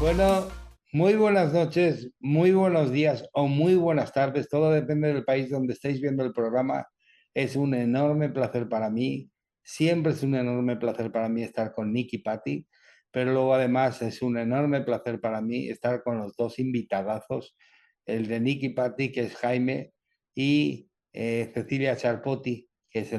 Bueno, muy buenas noches, muy buenos días o muy buenas tardes. Todo depende del país donde estéis viendo el programa. Es un enorme placer para mí. Siempre es un enorme placer para mí estar con Nick y Patty, pero luego además es un enorme placer para mí estar con los dos invitadazos, el de Nick y Patty, que es Jaime, y Cecilia Charpotti, que es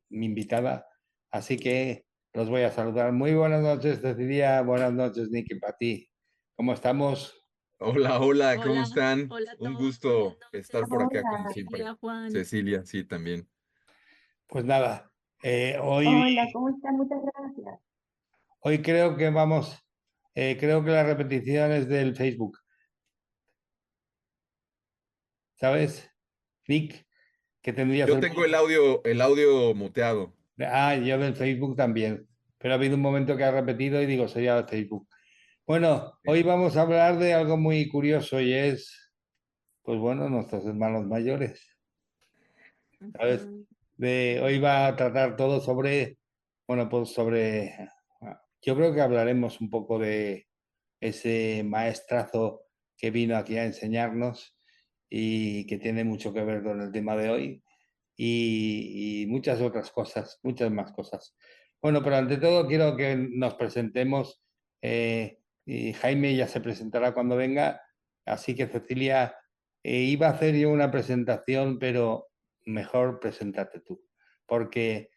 mi invitada. Así que los voy a saludar. Muy buenas noches, Cecilia. Buenas noches, Nick y Patty. ¿Cómo estamos? Hola, hola, ¿cómo Hola, están? hola a Un todos, buenas gusto estar noches. por acá como Hola, siempre. Cecilia, Juan. Cecilia, sí, también. Pues nada, hoy, hola, ¿cómo están? Muchas gracias. hoy creo que vamos, creo que la repetición es del Facebook, ¿sabes? Nick, que tendrías Yo el... tengo el audio muteado. Ah, yo del Facebook también, pero ha habido un momento que ha repetido y digo, sería el Facebook. Bueno, hoy vamos a hablar de algo muy curioso y es, pues bueno, nuestros hermanos mayores. ¿Sabes? Ujú. Hoy va a tratar todo sobre, bueno, pues sobre, yo creo que hablaremos un poco de ese maestrazo que vino aquí a enseñarnos y que tiene mucho que ver con el tema de hoy y muchas otras cosas, muchas más cosas. Bueno, pero ante todo quiero que nos presentemos y Jaime ya se presentará cuando venga, así que Cecilia, iba a hacer yo una presentación, pero mejor preséntate tú, porque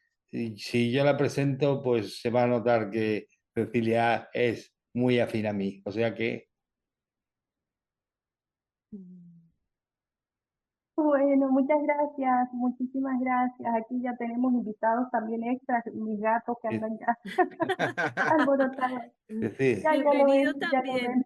si yo la presento, pues se va a notar que Cecilia es muy afín a mí, o sea que, Mm. Bueno, muchas gracias, muchísimas gracias. Aquí ya tenemos invitados también extras, mis gatos que sí, andan ya alborotados. sí, Ya lo ven, Bienvenido ya lo también. ven.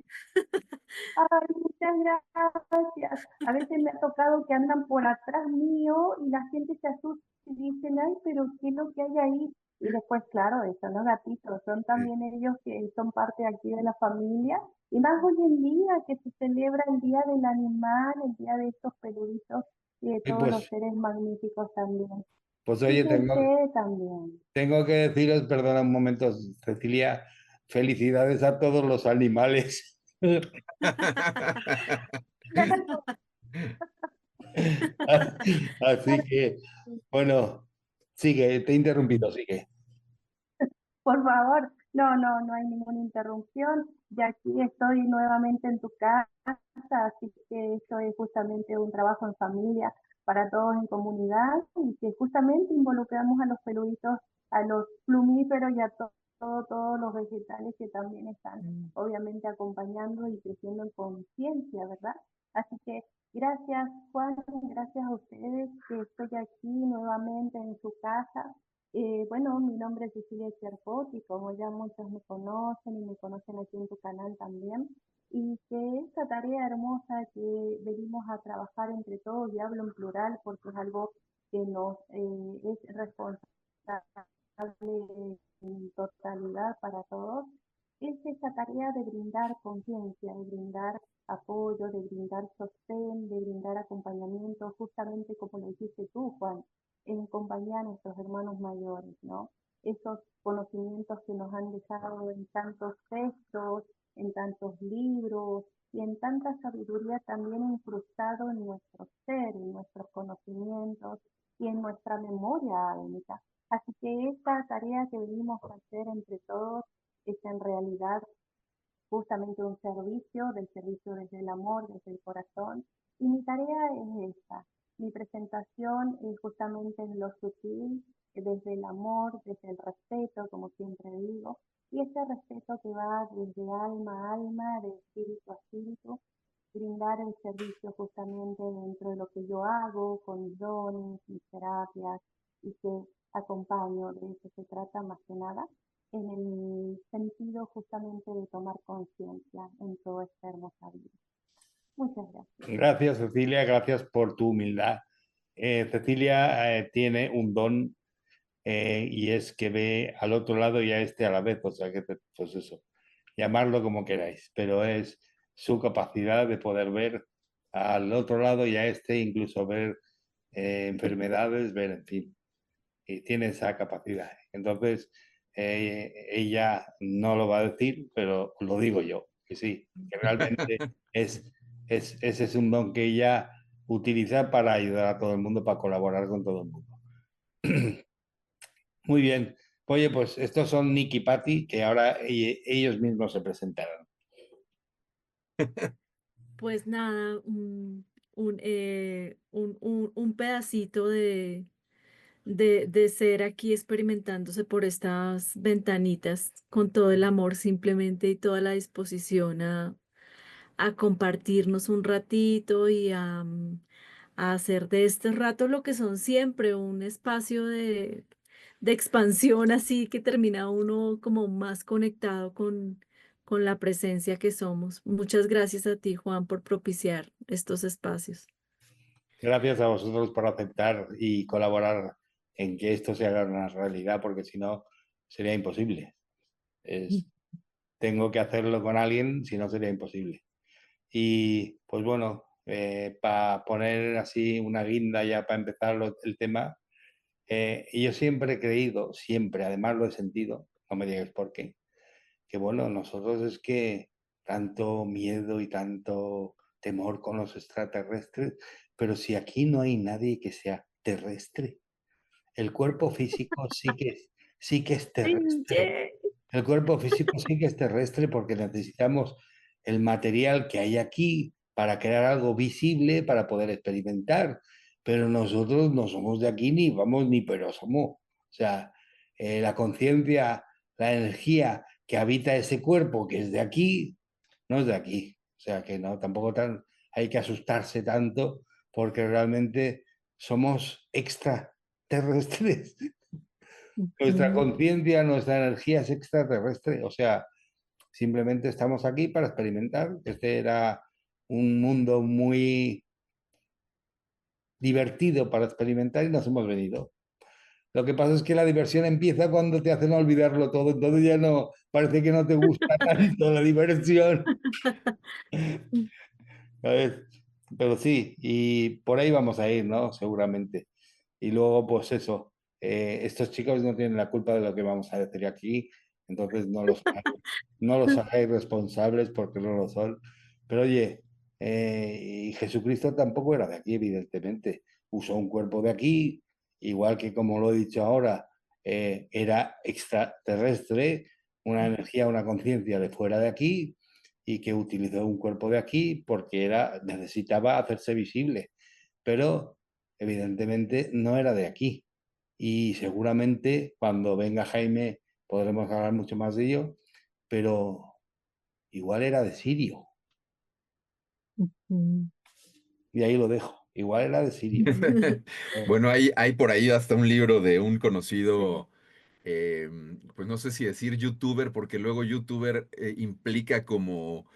Ay, muchas gracias. A veces me ha tocado que andan por atrás mío y la gente se asusta y dicen, ay, pero ¿qué es lo que hay ahí? Y después, claro, son los gatitos, son sí. también ellos que son parte aquí de la familia. Y más hoy en día que se celebra el Día del Animal, el Día de estos peluditos y de Y todos los seres magníficos también. pues oye, Fíjese también. tengo que deciros, perdona un momento, Cecilia, felicidades a todos los animales. Así que, bueno, sigue, te he interrumpido, sigue. Por favor, no, no, no hay ninguna interrupción. Ya aquí estoy nuevamente en tu casa, así que esto es justamente un trabajo en familia para todos en comunidad y que justamente involucramos a los peluditos, a los plumíferos y a todos los vegetales que también están obviamente acompañando y creciendo en conciencia, ¿verdad? Así que gracias Juan, gracias a ustedes que estoy aquí nuevamente en su casa. Bueno, mi nombre es Cecilia Cherpot y como ya muchos me conocen y me conocen aquí en tu canal también, y que esta tarea hermosa que venimos a trabajar entre todos, y hablo en plural porque es algo que nos es responsable en totalidad para todos, es esa tarea de brindar conciencia, de brindar apoyo, de brindar sostén, de brindar acompañamiento, justamente como lo dijiste tú, Juan, en compañía de nuestros hermanos mayores, ¿no? Esos conocimientos que nos han dejado en tantos textos, en tantos libros y en tanta sabiduría también incrustado en nuestro ser, en nuestros conocimientos y en nuestra memoria álmica. Así que esta tarea que venimos a hacer entre todos es en realidad justamente un servicio, del servicio desde el amor, desde el corazón. Y mi tarea es esta. Mi presentación es justamente en lo sutil, desde el amor, desde el respeto, como siempre digo, y ese respeto que va desde alma a alma, de espíritu a espíritu, brindar el servicio justamente dentro de lo que yo hago, con mis dones, mis terapias, y que acompaño, de eso se trata más que nada, en el sentido justamente de tomar conciencia en toda esta hermosa vida. Muchas gracias. Gracias, Cecilia, gracias por tu humildad. Cecilia tiene un don y es que ve al otro lado y a este a la vez, o sea que, pues eso, llamarlo como queráis, pero es su capacidad de poder ver al otro lado y a este, incluso ver enfermedades, ver, en fin, y tiene esa capacidad. Entonces, ella no lo va a decir, pero lo digo yo. que realmente ese es un don que ella utiliza para ayudar a todo el mundo, para colaborar con todo el mundo. Muy bien. Oye, pues estos son Nick y Patty, que ahora ellos mismos se presentarán. Pues nada, un pedacito de ser aquí experimentándose por estas ventanitas con todo el amor simplemente y toda la disposición a compartirnos un ratito y a hacer de este rato lo que son siempre un espacio de expansión así que termina uno como más conectado con la presencia que somos. Muchas gracias a ti, Juan, por propiciar estos espacios. Gracias a vosotros por aceptar y colaborar en que esto se haga una realidad, porque si no sería imposible. Tengo que hacerlo con alguien, si no sería imposible. Y pues bueno, para poner así una guinda ya para empezar el tema, yo siempre he creído, siempre, además lo he sentido, no me digáis por qué, que bueno, nosotros es que tanto miedo y tanto temor con los extraterrestres, pero si aquí no hay nadie que sea terrestre, el cuerpo físico sí que es terrestre. Oye. El cuerpo físico sí que es terrestre porque necesitamos el material que hay aquí para crear algo visible, para poder experimentar. Pero nosotros no somos de aquí ni vamos ni pero somos. O sea, la conciencia, la energía que habita ese cuerpo que es de aquí, no es de aquí. O sea, que no, tampoco hay que asustarse tanto porque realmente somos extraterrestres. Nuestra Ujú. conciencia, nuestra energía es extraterrestre, o sea, simplemente estamos aquí para experimentar. Este era un mundo muy divertido para experimentar y nos hemos venido. Lo que pasa es que la diversión empieza cuando te hacen olvidarlo todo, entonces ya no, parece que no te gusta tanto la diversión, ¿sabes? Pero sí, y por ahí vamos a ir, ¿no? Seguramente. Y luego, pues eso, estos chicos no tienen la culpa de lo que vamos a decir aquí, entonces no los hagáis responsables porque no lo son. Pero oye, y Jesucristo tampoco era de aquí, evidentemente. Usó un cuerpo de aquí, igual que como lo he dicho ahora, era extraterrestre, una energía, una conciencia de fuera de aquí y que utilizó un cuerpo de aquí porque necesitaba hacerse visible. Pero evidentemente no era de aquí. Y seguramente cuando venga Jaime podremos hablar mucho más de ello, pero igual era de Sirio. Ujú. Y ahí lo dejo. Igual era de Sirio. Bueno, hay por ahí hasta un libro de un Sí, conocido, pues no sé si decir youtuber, porque luego youtuber implica como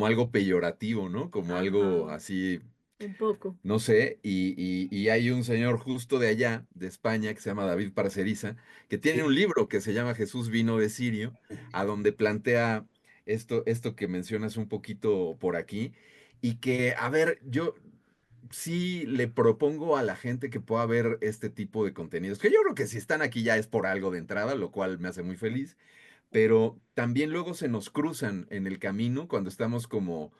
algo peyorativo, ¿no? Como algo ajá, así, un poco. no sé, y hay un señor justo de allá, de España, que se llama David Parceriza, que tiene un Sí. libro que se llama Jesús vino de Sirio, a donde plantea esto que mencionas un poquito por aquí, y que, a ver, yo sí le propongo a la gente que pueda ver este tipo de contenidos, que yo creo que si están aquí ya es por algo de entrada, lo cual me hace muy feliz, pero también luego se nos cruzan en el camino cuando estamos como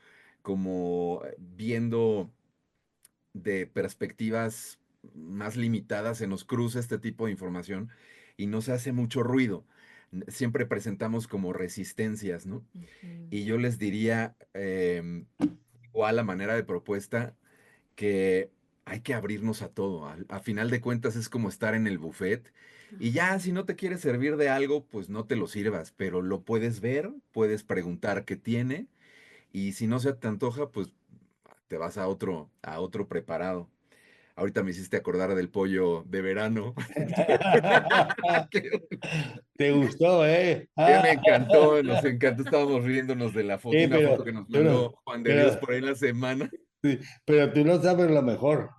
viendo de perspectivas más limitadas, se nos cruza este tipo de información y no se hace mucho ruido. Siempre presentamos como resistencias, ¿no? Ujú. Y yo les diría, igual a manera de propuesta, que hay que abrirnos a todo. A final de cuentas es como estar en el buffet y ya Ajá. si no te quieres servir de algo, pues no te lo sirvas, pero lo puedes ver, puedes preguntar qué tiene y si no se te antoja, pues te vas a otro preparado. Ahorita me hiciste acordar del pollo de verano. que, ¿Te gustó, eh? que me encantó, nos encantó. Estábamos riéndonos de la foto, Sí, una foto que nos mandó Juan de Dios pero, por ahí en la semana. sí, pero tú no sabes lo mejor.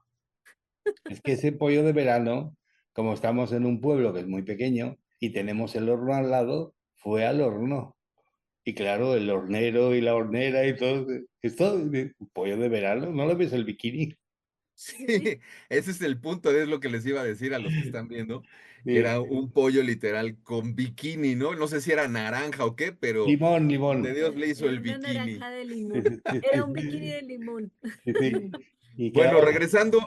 Es que ese pollo de verano, como estamos en un pueblo que es muy pequeño y tenemos el horno al lado, fue al horno. Y claro, el hornero y la hornera y todo, esto, pollo de verano, ¿no lo ves el bikini? Sí, ese es el punto, es lo que les iba a decir a los que están viendo, que Sí. era un pollo literal con bikini, ¿no? No sé si era naranja o qué, pero Limón, limón. de Dios le hizo Era el una bikini. naranja de Sí, limón. sí, sí, Era sí, un bikini de limón. sí, sí. Y Bueno, quedaba. regresando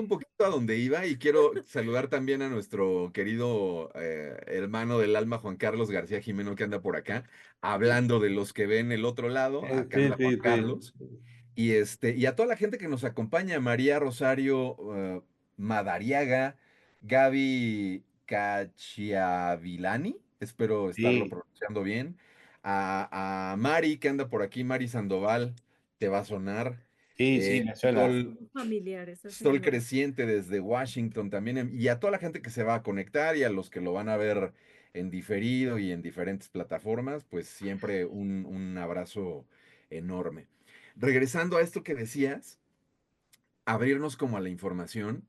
un Sí, poquito a donde iba, y quiero saludar también a nuestro querido hermano del alma, Juan Carlos García Jimeno, que anda por acá, hablando de los que ven el otro lado, acá sí, anda Juan sí, sí. Carlos. Y a toda la gente que nos acompaña, María Rosario Madariaga, Gaby Cachiavilani, espero estarlo Sí, pronunciando bien, a Mari, que anda por aquí, Mari Sandoval, te va a sonar, sí, sí, me suena. Sol, Familiar esa Sol señora. Creciente desde Washington también, y a toda la gente que se va a conectar y a los que lo van a ver en diferido y en diferentes plataformas, pues siempre un abrazo enorme. Regresando a esto que decías, abrirnos como a la información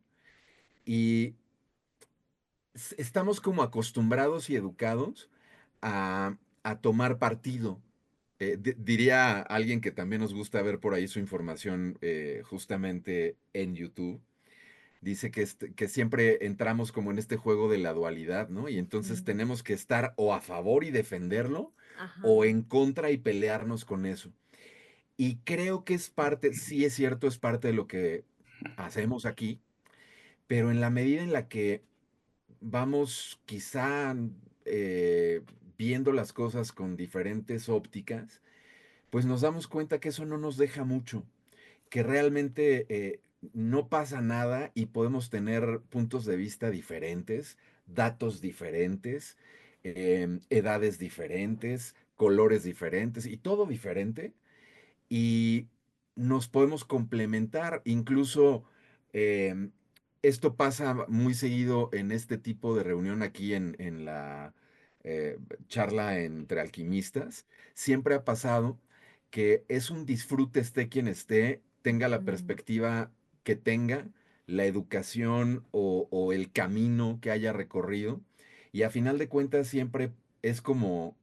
y estamos como acostumbrados y educados a tomar partido. Diría alguien que también nos gusta ver por ahí su información justamente en YouTube. Dice que siempre entramos como en este juego de la dualidad, ¿no? Y entonces Mm. tenemos que estar o a favor y defenderlo o Ajá. en contra y pelearnos con eso. Y creo que es parte, sí es cierto, es parte de lo que hacemos aquí, pero en la medida en la que vamos quizá eh, viendo las cosas con diferentes ópticas, pues nos damos cuenta que eso no nos deja mucho, que realmente no pasa nada y podemos tener puntos de vista diferentes, datos diferentes, edades diferentes, colores diferentes y todo diferente. Y nos podemos complementar. Incluso em, esto pasa muy seguido en este tipo de reunión aquí en la eh, charla entre alquimistas. Siempre ha pasado que es un disfrute esté quien esté, tenga la Mm. perspectiva que tenga, la educación o el camino que haya recorrido. Y a final de cuentas siempre es como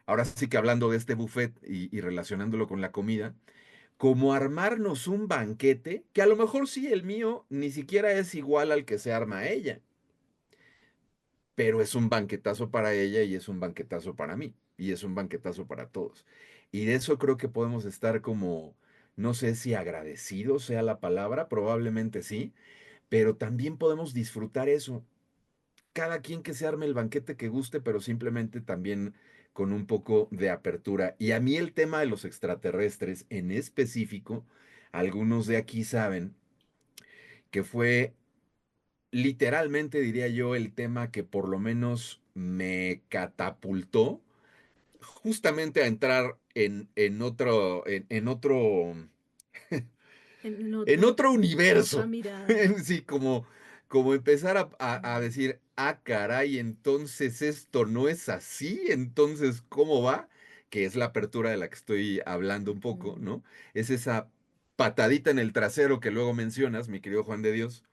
ahora sí que hablando de este buffet y relacionándolo con la comida, como armarnos un banquete, que a lo mejor sí el mío ni siquiera es igual al que se arma ella, pero es un banquetazo para ella y es un banquetazo para mí, y es un banquetazo para todos. Y de eso creo que podemos estar como, no sé si agradecidos sea la palabra, probablemente sí, pero también podemos disfrutar eso, cada quien que se arme el banquete que guste, pero simplemente también con un poco de apertura. Y a mí el tema de los extraterrestres en específico, algunos de aquí saben que fue literalmente, diría yo, el tema que por lo menos me catapultó justamente a entrar en otro En en otro, otro otra universo. mirada. Sí, como empezar a decir, ah, caray, entonces esto no es así, entonces, ¿cómo va? Que es la apertura de la que estoy hablando un poco, Mm. ¿no? Es esa patadita en el trasero que luego mencionas, mi querido Juan de Dios,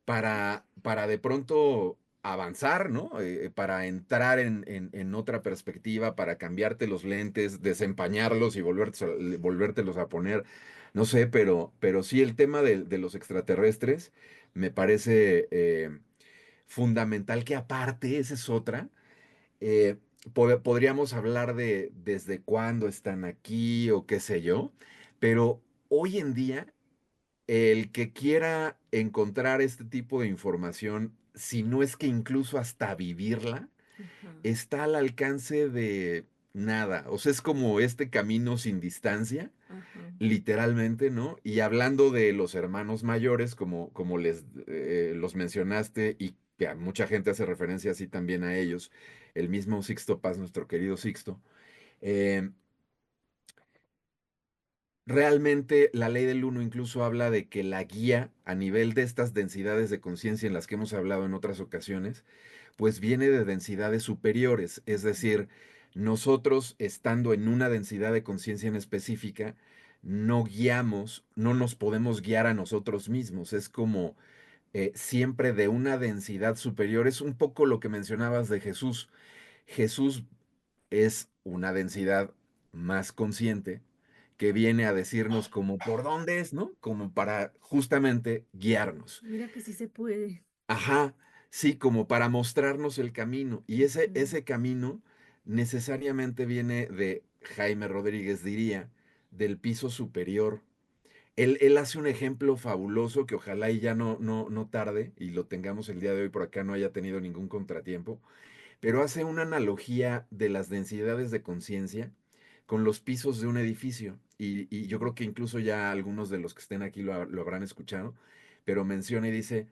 para de pronto avanzar, ¿no? Para entrar en otra perspectiva, para cambiarte los lentes, desempañarlos y volvértelos a poner, no sé, pero sí el tema de los extraterrestres me parece fundamental, que aparte, esa es otra, eh, podríamos hablar de desde cuándo están aquí o qué sé yo, pero hoy en día el que quiera encontrar este tipo de información, si no es que incluso hasta vivirla, Ajá. está al alcance de nada. O sea, es como este camino sin distancia, Ajá. literalmente, ¿no? Y hablando de los hermanos mayores, como los mencionaste y que a mucha gente hace referencia así también a ellos, el mismo Sixto Paz, nuestro querido Sixto, eh, realmente la ley del uno incluso habla de que la guía a nivel de estas densidades de conciencia en las que hemos hablado en otras ocasiones, pues viene de densidades superiores. Es decir, nosotros estando en una densidad de conciencia en específica, no guiamos, no nos podemos guiar a nosotros mismos. Es como siempre de una densidad superior. Es un poco lo que mencionabas de Jesús. Jesús es una densidad más consciente que viene a decirnos como por dónde es, ¿no? Como para justamente guiarnos. Mira que sí se puede. Ajá, sí, como para mostrarnos el camino. Y ese, Ujú. ese camino necesariamente viene de, Jaime Rodríguez diría, del piso superior. Él hace un ejemplo fabuloso que ojalá y ya no tarde y lo tengamos el día de hoy por acá, no haya tenido ningún contratiempo, pero hace una analogía de las densidades de conciencia con los pisos de un edificio. Y yo creo que incluso ya algunos de los que estén aquí lo habrán escuchado, pero menciona y dice,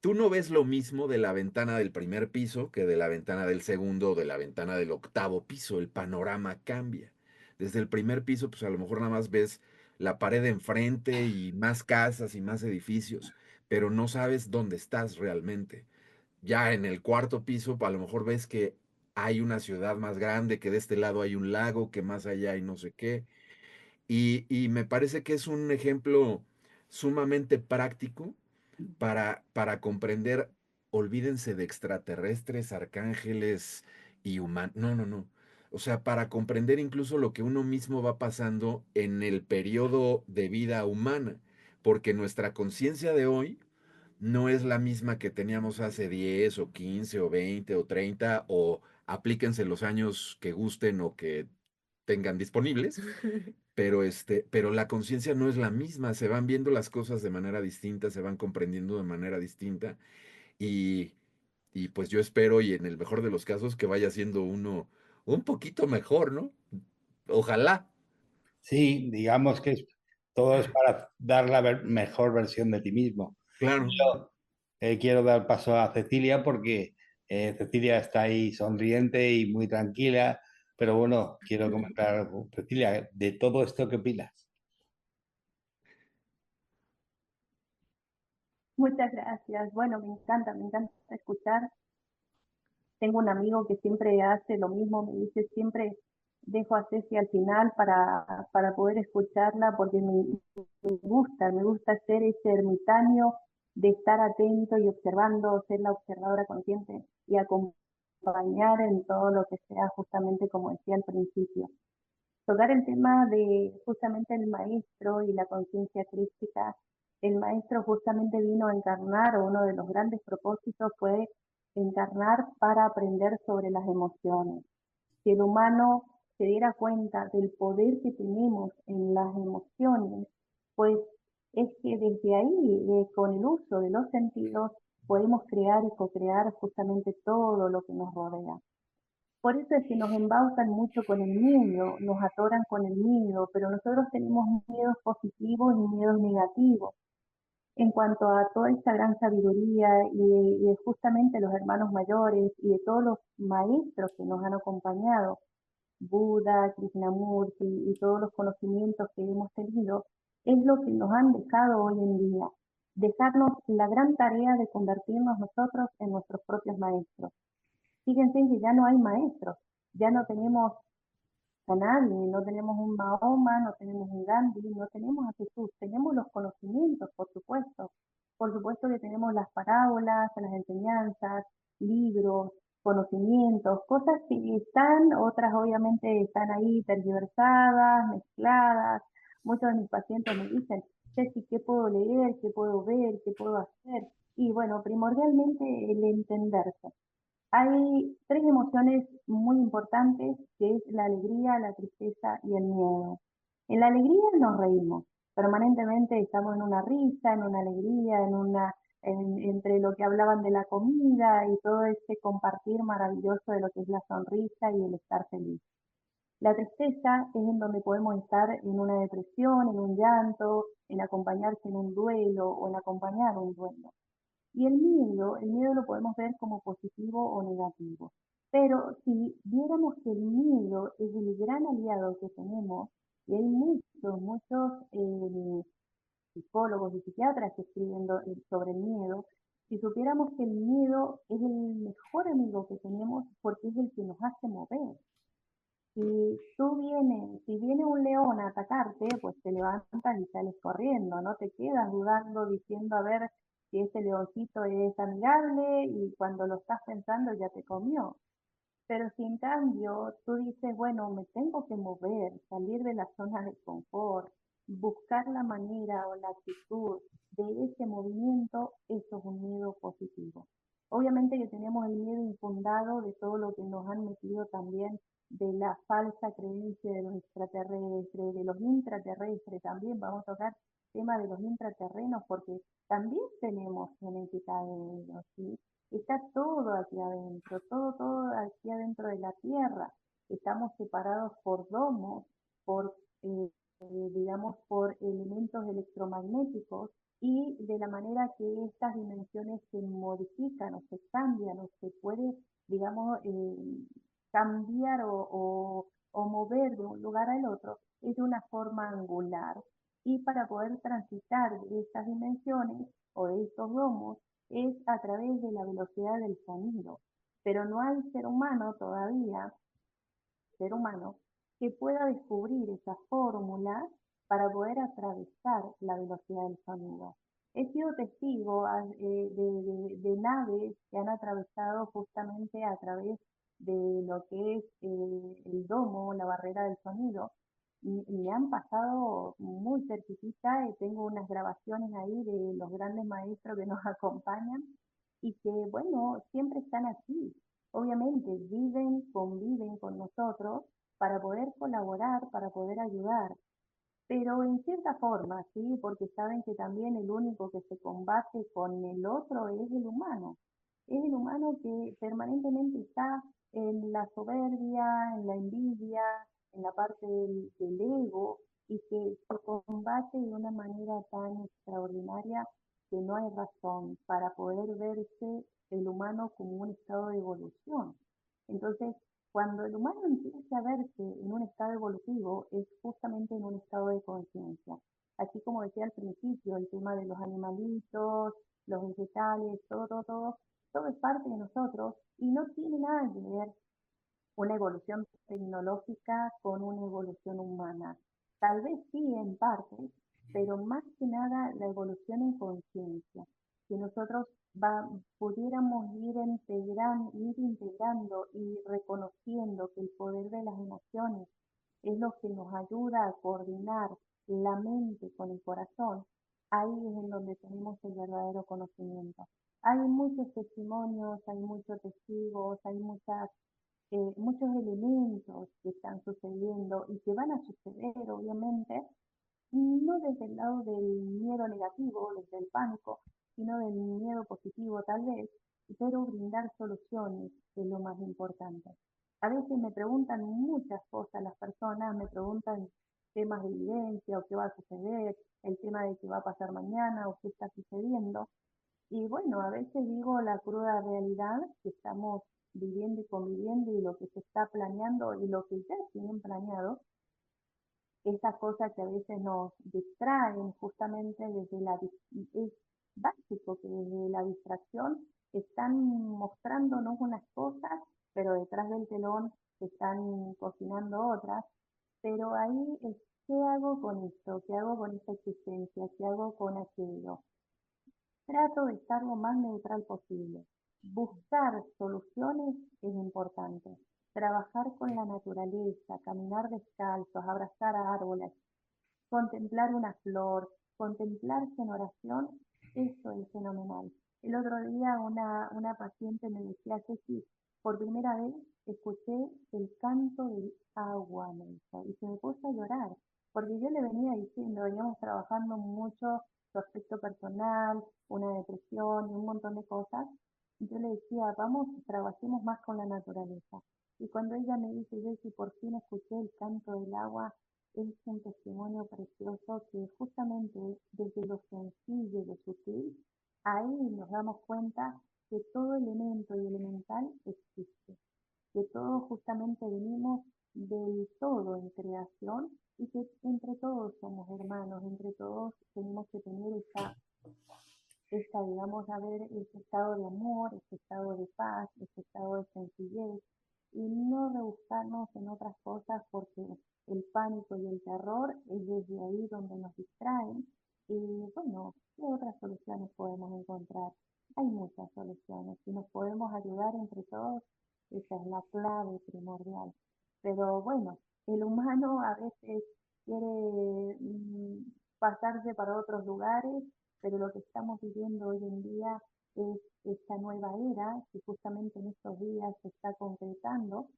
tú no ves lo mismo de la ventana del primer piso que de la ventana del segundo o de la ventana del octavo piso. El panorama cambia. Desde el primer piso, pues a lo mejor nada más ves la pared de enfrente y más casas y más edificios, pero no sabes dónde estás realmente. Ya en el cuarto piso, a lo mejor ves que hay una ciudad más grande, que de este lado hay un lago, que más allá hay no sé qué. Y me parece que es un ejemplo sumamente práctico para comprender, olvídense de extraterrestres, arcángeles y humanos. No, no, no. O sea, para comprender incluso lo que uno mismo va pasando en el periodo de vida humana, porque nuestra conciencia de hoy no es la misma que teníamos hace 10 o 15 o 20 o 30 o aplíquense los años que gusten o que tengan disponibles, pero la conciencia no es la misma, se van viendo las cosas de manera distinta, se van comprendiendo de manera distinta y, y pues yo espero y en el mejor de los casos que vaya siendo uno un poquito mejor, ¿no? Ojalá, Sí, digamos que todo es para dar la mejor versión de ti mismo. claro. Mm. Yo quiero dar paso a Cecilia porque Cecilia está ahí sonriente y muy tranquila, pero bueno, quiero comentar, Cecilia, de todo esto, ¿qué opinas? Muchas gracias. Bueno, me encanta escuchar. Tengo un amigo que siempre hace lo mismo, me dice siempre dejo a Ceci al final para poder escucharla porque me gusta ser ese ermitaño de estar atento y observando, ser la observadora consciente y acompañar en todo lo que sea, justamente como decía al principio. Tocar el tema de justamente el maestro y la conciencia crística. El maestro justamente vino a encarnar, o uno de los grandes propósitos fue encarnar para aprender sobre las emociones. Si el humano se diera cuenta del poder que tenemos en las emociones, pues es que desde ahí, con el uso de los sentidos, podemos crear y co-crear justamente todo lo que nos rodea. Por eso es que nos embaucan mucho con el miedo, nos atoran con el miedo, pero nosotros tenemos miedos positivos y miedos negativos. En cuanto a toda esta gran sabiduría y de justamente los hermanos mayores y de todos los maestros que nos han acompañado, Buda, Krishnamurti y todos los conocimientos que hemos tenido, es lo que nos han dejado hoy en día. Dejarnos la gran tarea de convertirnos nosotros en nuestros propios maestros. Fíjense que ya no hay maestros, ya no tenemos a nadie, no tenemos un Mahoma, no tenemos un Gandhi, no tenemos a Jesús, tenemos los conocimientos, por supuesto que tenemos las parábolas, las enseñanzas, libros, conocimientos, cosas que están, otras obviamente están ahí tergiversadas, mezcladas. Muchos de mis pacientes me dicen, Ceci, ¿qué puedo leer? ¿Qué puedo ver? ¿Qué puedo hacer? Y bueno, primordialmente el entenderse. Hay tres emociones muy importantes, que es la alegría, la tristeza y el miedo. En la alegría nos reímos, permanentemente estamos en una risa, en una alegría, entre lo que hablaban de la comida y todo ese compartir maravilloso de lo que es la sonrisa y el estar feliz. La tristeza es en donde podemos estar en una depresión, en un llanto, en acompañarse en un duelo o en acompañar un duelo. Y el miedo lo podemos ver como positivo o negativo. Pero si viéramos que el miedo es el gran aliado que tenemos, y hay muchos psicólogos y psiquiatras que escriben sobre el miedo, si supiéramos que el miedo es el mejor amigo que tenemos porque es el que nos hace mover. Si viene un león a atacarte, pues te levantas y sales corriendo, no te quedas dudando diciendo a ver si ese leoncito es amigable y cuando lo estás pensando ya te comió. Pero si en cambio tú dices, bueno, me tengo que mover, salir de la zona de confort, buscar la manera o la actitud de ese movimiento, eso es un miedo positivo. Obviamente que tenemos el miedo infundado de todo lo que nos han metido también, de la falsa creencia de los extraterrestres, de los intraterrestres también. Vamos a tocar tema de los intraterrenos porque también tenemos genética de ellos, ¿sí? Está todo aquí adentro, todo aquí adentro de la Tierra. Estamos separados por domos, por, digamos, por elementos electromagnéticos y de la manera que estas dimensiones se modifican o se cambian o se puede, digamos, cambiar o mover de un lugar al otro, es de una forma angular. Y para poder transitar de estas dimensiones o de estos domos, es a través de la velocidad del sonido. Pero no hay ser humano todavía, ser humano, que pueda descubrir esa fórmula para poder atravesar la velocidad del sonido. He sido testigo de naves que han atravesado justamente a través de lo que es el domo, la barrera del sonido, y me han pasado muy cerquitita, y tengo unas grabaciones ahí de los grandes maestros que nos acompañan y que, bueno, siempre están aquí. Obviamente viven, conviven con nosotros para poder colaborar, para poder ayudar, pero en cierta forma, sí, porque saben que también el único que se combate con el otro es el humano que permanentemente está en la soberbia, en la envidia, en la parte del ego, y que se combate de una manera tan extraordinaria que no hay razón para poder verse el humano como un estado de evolución. Entonces, cuando el humano empieza a verse en un estado evolutivo, es justamente en un estado de conciencia. Así como decía al principio, el tema de los animalitos, los vegetales, todo es parte de nosotros y no tiene nada que ver una evolución tecnológica con una evolución humana. Tal vez sí en parte, pero más que nada la evolución en conciencia. Si nosotros pudiéramos ir integrando y reconociendo que el poder de las emociones es lo que nos ayuda a coordinar la mente con el corazón, ahí es en donde tenemos el verdadero conocimiento. Hay muchos testimonios, hay muchos testigos, hay muchos elementos que están sucediendo y que van a suceder, obviamente, no desde el lado del miedo negativo, desde el pánico, sino del miedo positivo tal vez, pero brindar soluciones es lo más importante. A veces me preguntan muchas cosas las personas, me preguntan temas de evidencia o qué va a suceder, el tema de qué va a pasar mañana o qué está sucediendo. Y bueno, a veces digo la cruda realidad que estamos viviendo y conviviendo y lo que se está planeando y lo que ya tienen planeado, esas cosas que a veces nos distraen justamente desde es básico que desde la distracción están mostrándonos unas cosas, pero detrás del telón están cocinando otras. Pero ahí es, ¿qué hago con esto? ¿Qué hago con esta existencia? ¿Qué hago con aquello? Trato de estar lo más neutral posible. Buscar soluciones es importante. Trabajar con la naturaleza, caminar descalzos, abrazar árboles, contemplar una flor, contemplarse en oración, eso es fenomenal. El otro día una paciente me decía, Ceci, por primera vez escuché el canto del agua, me dijo, y se me puso a llorar, porque yo le venía diciendo, veníamos trabajando mucho su aspecto personal, una depresión y un montón de cosas, y yo le decía, vamos, trabajemos más con la naturaleza. Y cuando ella me dice, Ceci, por fin escuché el canto del agua, es un testimonio precioso que justamente desde lo sencillo y lo sutil, ahí nos damos cuenta que todo elemento y elemental existe, que todos justamente venimos del todo en creación y que entre todos somos hermanos, entre todos tenemos que tener digamos, a ver, ese estado de amor, ese estado de paz, ese estado de sencillez, y no rebuscarnos en otras cosas porque el pánico y el terror es desde ahí donde nos distraen. Y bueno, ¿qué otras soluciones podemos encontrar? Hay muchas soluciones y nos podemos ayudar entre todos. Esa es la clave primordial. Pero bueno, el humano a veces quiere pasarse para otros lugares, pero lo que estamos viviendo hoy en día es esta nueva era que justamente en estos días se está concretando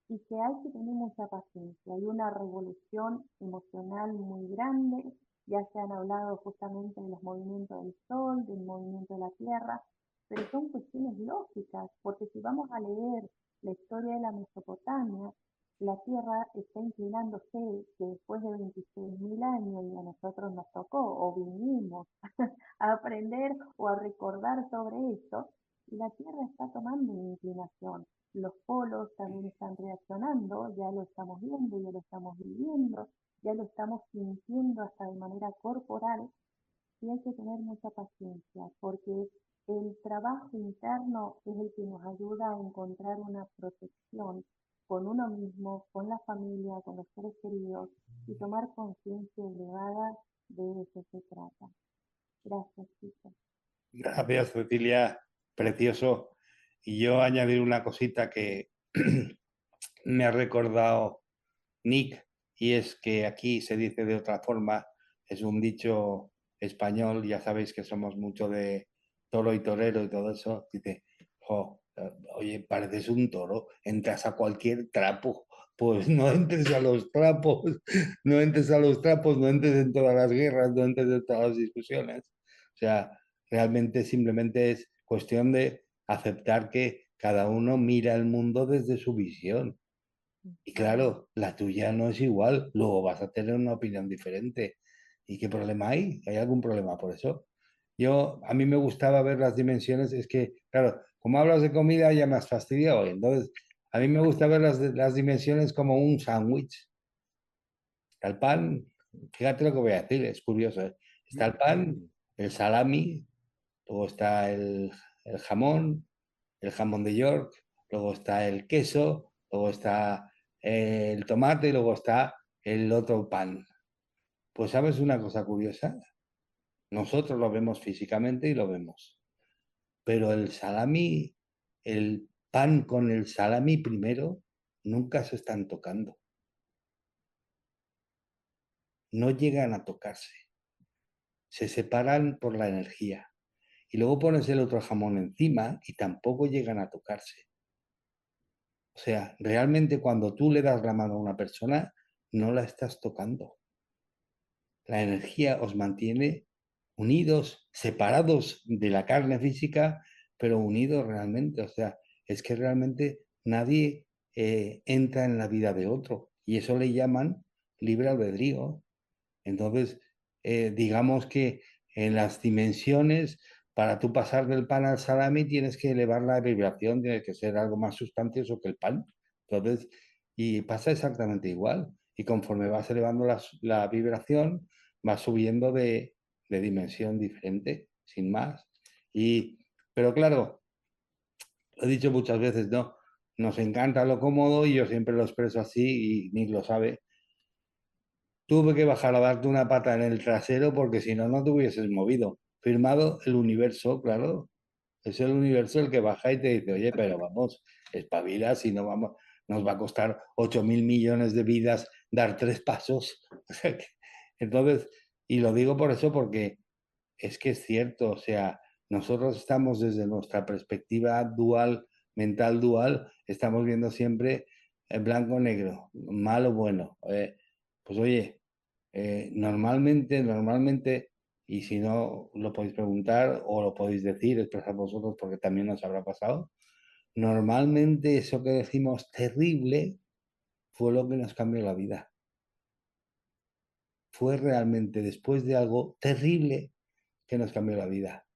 y que hay que tener mucha paciencia. Hay una revolución emocional muy grande, ya se han hablado justamente de los movimientos del Sol, del movimiento de la Tierra, pero son cuestiones lógicas, porque si vamos a leer la historia de la Mesopotamia, la Tierra está inclinándose que después de 26.000 años y a nosotros nos tocó o vinimos a aprender o a recordar sobre esto, y la Tierra está tomando una inclinación. Los polos también están reaccionando, ya lo estamos viendo, ya lo estamos viviendo, ya lo estamos sintiendo hasta de manera corporal y hay que tener mucha paciencia porque el trabajo interno es el que nos ayuda a encontrar una protección con uno mismo, con la familia, con los seres queridos y tomar conciencia elevada de eso se trata. Gracias, chicos. Gracias, Cecilia, precioso. Y yo añadir una cosita que me ha recordado Nick, y es que aquí se dice de otra forma, es un dicho español, ya sabéis que somos mucho de toro y torero y todo eso, dice, "Jo, oye, pareces un toro, entras a cualquier trapo, pues no entres a los trapos, no entres a los trapos, no entres en todas las guerras, no entres en todas las discusiones. O sea, realmente simplemente es cuestión de aceptar que cada uno mira el mundo desde su visión. Y claro, la tuya no es igual, luego vas a tener una opinión diferente. ¿Y qué problema hay? ¿Hay algún problema por eso? A mí me gustaba ver las dimensiones, es que, claro, como hablas de comida ya me has fastidiado. Entonces, a mí me gusta ver las dimensiones como un sándwich. Está el pan, fíjate lo que voy a decir, es curioso, ¿eh? Está el pan, el salami, luego está el jamón de York, luego está el queso, luego está el tomate y luego está el otro pan. Pues sabes una cosa curiosa, nosotros lo vemos físicamente y lo vemos, pero el salami, el pan con el salami primero, nunca se están tocando, no llegan a tocarse, se separan por la energía. Y luego pones el otro jamón encima y tampoco llegan a tocarse. O sea, realmente cuando tú le das la mano a una persona, no la estás tocando. La energía os mantiene unidos, separados de la carne física, pero unidos realmente. O sea, es que realmente nadie entra en la vida de otro. Y eso le llaman libre albedrío. Entonces, digamos que en las dimensiones, para tú pasar del pan al salami, tienes que elevar la vibración, tiene que ser algo más sustancioso que el pan. Entonces, y pasa exactamente igual. Y conforme vas elevando la vibración, vas subiendo de dimensión diferente, sin más. Pero claro, lo he dicho muchas veces, ¿no? Nos encanta lo cómodo y yo siempre lo expreso así y Nick lo sabe. Tuve que bajar a darte una pata en el trasero porque si no, no te hubieses movido. Firmado el universo, claro. Es el universo el que baja y te dice, oye, pero vamos, espabila, si no vamos, nos va a costar 8.000 millones de vidas dar 3 pasos. O sea entonces, y lo digo por eso porque es que es cierto, o sea, nosotros estamos desde nuestra perspectiva dual, mental dual, estamos viendo siempre blanco-negro, malo-bueno. Pues oye, normalmente, y si no lo podéis preguntar o lo podéis decir, expresar vosotros porque también nos habrá pasado, normalmente eso que decimos terrible fue lo que nos cambió la vida. Fue realmente después de algo terrible que nos cambió la vida.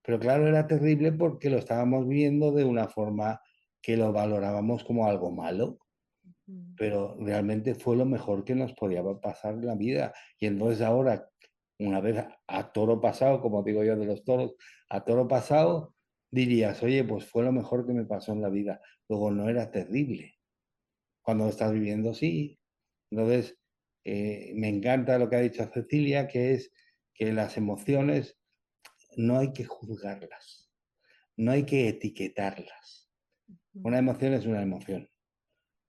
Pero claro, era terrible porque lo estábamos viendo de una forma que lo valorábamos como algo malo, pero realmente fue lo mejor que nos podía pasar en la vida. Y entonces ahora, una vez a toro pasado, como digo yo de los toros, a toro pasado, dirías, oye, pues fue lo mejor que me pasó en la vida. Luego no era terrible. Cuando lo estás viviendo, sí. Entonces, me encanta lo que ha dicho Cecilia, que es que las emociones no hay que juzgarlas, no hay que etiquetarlas. Una emoción es una emoción.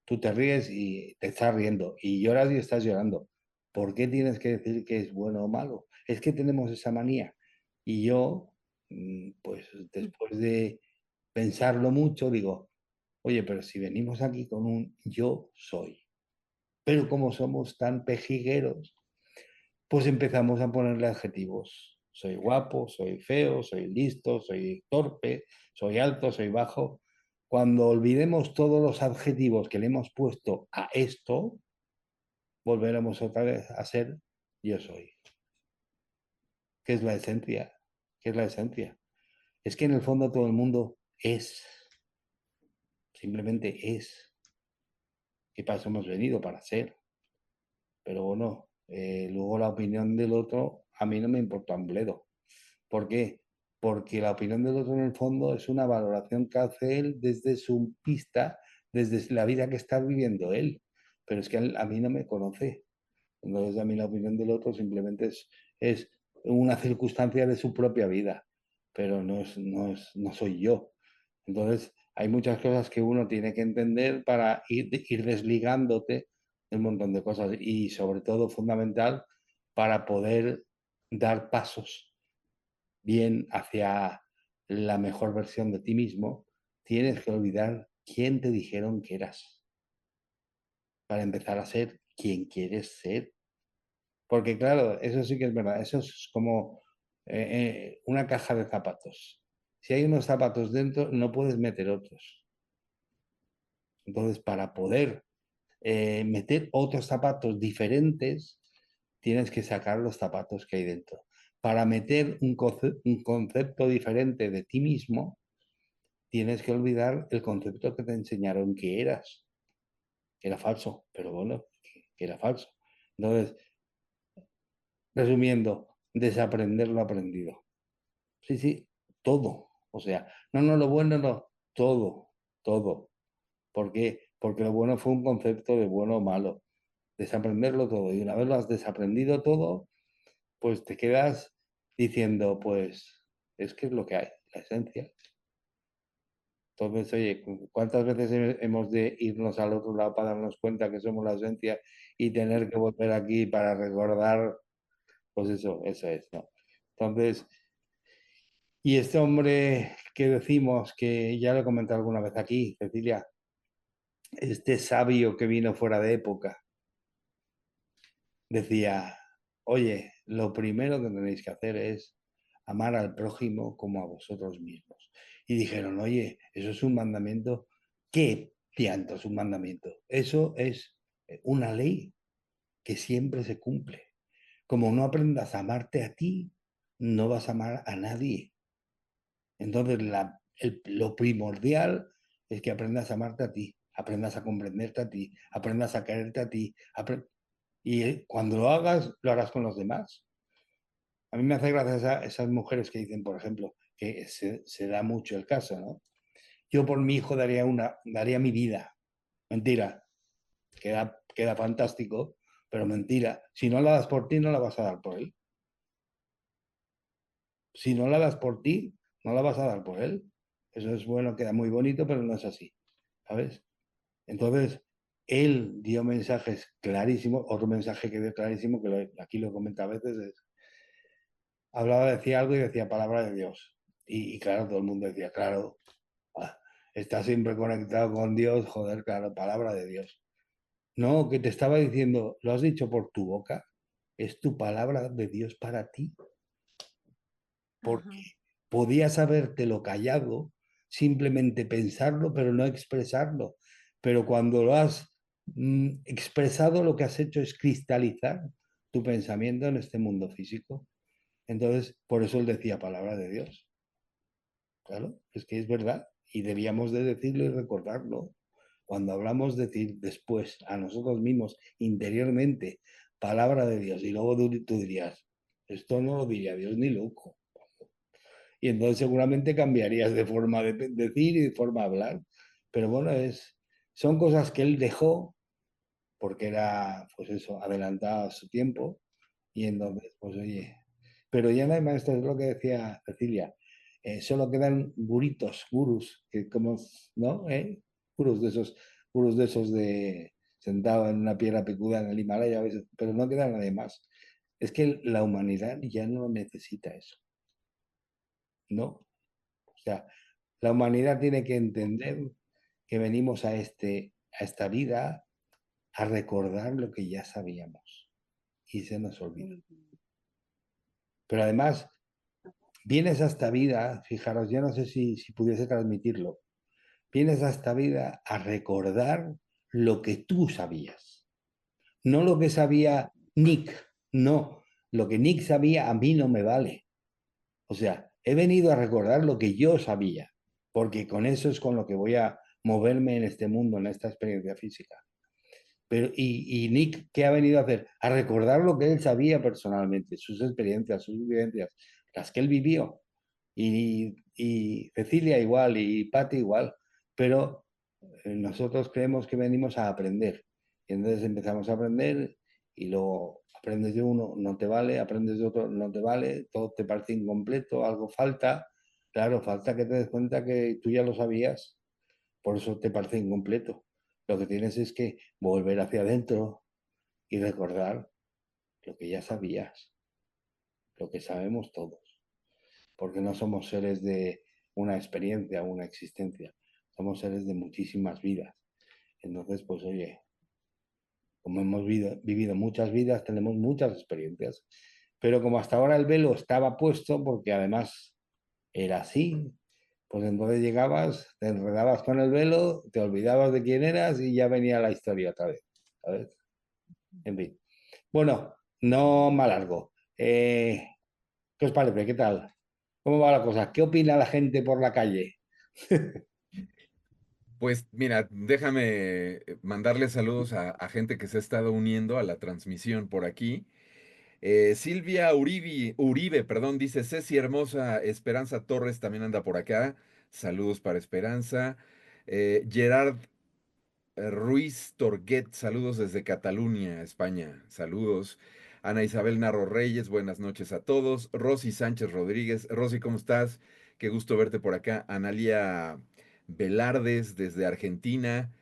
Tú te ríes y te estás riendo y lloras y estás llorando. ¿Por qué tienes que decir que es bueno o malo? Es que tenemos esa manía. Y yo, pues después de pensarlo mucho, digo, oye, pero si venimos aquí con un yo soy, pero como somos tan pejigueros, pues empezamos a ponerle adjetivos. Soy guapo, soy feo, soy listo, soy torpe, soy alto, soy bajo. Cuando olvidemos todos los adjetivos que le hemos puesto a esto, volveremos otra vez a ser yo soy. ¿Qué es la esencia? ¿Qué es la esencia? Es que en el fondo todo el mundo es, simplemente es. ¿Qué pasa? Hemos venido para ser. Pero bueno, luego la opinión del otro a mí no me importa un bledo. ¿Por qué? Porque la opinión del otro en el fondo es una valoración que hace él desde su pista, desde la vida que está viviendo él. Pero es que a mí no me conoce. Entonces a mí la opinión del otro simplemente es una circunstancia de su propia vida, pero no soy yo. Entonces hay muchas cosas que uno tiene que entender para ir desligándote de un montón de cosas y sobre todo fundamental para poder dar pasos bien hacia la mejor versión de ti mismo, tienes que olvidar quién te dijeron que eras para empezar a ser quien quieres ser. Porque claro, eso sí que es verdad, eso es como una caja de zapatos. Si hay unos zapatos dentro, no puedes meter otros. Entonces, para poder meter otros zapatos diferentes, tienes que sacar los zapatos que hay dentro. Para meter un concepto diferente de ti mismo, tienes que olvidar el concepto que te enseñaron que eras, que era falso, pero bueno, que era falso. Entonces, resumiendo, desaprender lo aprendido. Sí, sí, todo. O sea, no, lo bueno no, todo, todo. ¿Por qué? Porque lo bueno fue un concepto de bueno o malo. Desaprenderlo todo. Y una vez lo has desaprendido todo, pues te quedas diciendo, pues, es que es lo que hay, la esencia. Entonces, oye, ¿cuántas veces hemos de irnos al otro lado para darnos cuenta que somos la esencia y tener que volver aquí para recordar, pues eso es, ¿no? Entonces, y este hombre que decimos, que ya lo he comentado alguna vez aquí, Cecilia, este sabio que vino fuera de época, decía, oye, lo primero que tenéis que hacer es amar al prójimo como a vosotros mismos. Y dijeron, oye, eso es un mandamiento. ¿Qué diantre es un mandamiento? Eso es una ley que siempre se cumple. Como no aprendas a amarte a ti, no vas a amar a nadie. Entonces, lo primordial es que aprendas a amarte a ti, aprendas a comprenderte a ti, aprendas a quererte a ti. Y cuando lo hagas, lo harás con los demás. A mí me hace gracia esas mujeres que dicen, por ejemplo, que se da mucho el caso, ¿no? Yo por mi hijo daría mi vida. Mentira, queda fantástico, pero mentira. Si no la das por ti, no la vas a dar por él. Si no la das por ti, no la vas a dar por él. Eso es bueno, queda muy bonito, pero no es así, ¿sabes? Entonces, él dio mensajes clarísimos, otro mensaje que dio clarísimo, que aquí lo comenta a veces, es, hablaba, decía algo y decía palabra de Dios. Y claro, todo el mundo decía, claro, ah, está siempre conectado con Dios, joder, claro, palabra de Dios. No, que te estaba diciendo, lo has dicho por tu boca, es tu palabra de Dios para ti, porque Ajá. podías habértelo callado, simplemente pensarlo, pero no expresarlo. Pero cuando lo has expresado, lo que has hecho es cristalizar tu pensamiento en este mundo físico. Entonces, por eso él decía palabra de Dios. Claro, es que es verdad. Y debíamos de decirlo y recordarlo. Cuando hablamos, decir después a nosotros mismos, interiormente, palabra de Dios. Y luego tú dirías, esto no lo diría Dios ni loco. Y entonces seguramente cambiarías de forma de decir y de forma de hablar. Pero bueno, son cosas que él dejó porque era, pues eso, adelantado a su tiempo. Y entonces, pues oye, pero ya no hay maestro, es lo que decía Cecilia. Solo quedan gurús, que como, ¿no? Gurús de esos de sentado en una piedra picuda en el Himalaya a veces, pero no queda nadie más. Es que la humanidad ya no necesita eso, ¿no? O sea, la humanidad tiene que entender que venimos a esta vida a recordar lo que ya sabíamos y se nos olvida. Pero además, vienes a esta vida, fijaros, yo no sé si pudiese transmitirlo, vienes a esta vida a recordar lo que tú sabías, no lo que sabía Nick, no, lo que Nick sabía a mí no me vale. O sea, he venido a recordar lo que yo sabía, porque con eso es con lo que voy a moverme en este mundo, en esta experiencia física. Pero, y Nick, ¿qué ha venido a hacer? A recordar lo que él sabía personalmente, sus experiencias, sus vivencias, las que él vivió. Y Cecilia igual, y Patti igual. Pero nosotros creemos que venimos a aprender. Y entonces empezamos a aprender y luego aprendes de uno, no te vale, aprendes de otro, no te vale, todo te parece incompleto, algo falta. Claro, falta que te des cuenta que tú ya lo sabías, por eso te parece incompleto. Lo que tienes es que volver hacia adentro y recordar lo que ya sabías, lo que sabemos todos, porque no somos seres de una experiencia, una existencia, somos seres de muchísimas vidas. Entonces, pues oye, como hemos vivido muchas vidas, tenemos muchas experiencias, pero como hasta ahora el velo estaba puesto, porque además era así, pues entonces llegabas, te enredabas con el velo, te olvidabas de quién eras y ya venía la historia otra vez, ¿sabes? En fin. Bueno, no me alargo. ¿Qué os parece? ¿Qué tal? ¿Cómo va la cosa? ¿Qué opina la gente por la calle? Pues mira, déjame mandarle saludos a gente que se ha estado uniendo a la transmisión por aquí. Silvia Uribe, perdón, dice Ceci Hermosa, Esperanza Torres también anda por acá. Saludos para Esperanza. Gerard Ruiz Torguet, saludos desde Cataluña, España. Saludos. Ana Isabel Narro Reyes, buenas noches a todos. Rosy Sánchez Rodríguez. Rosy, ¿cómo estás? Qué gusto verte por acá. Analía Velardes desde Argentina.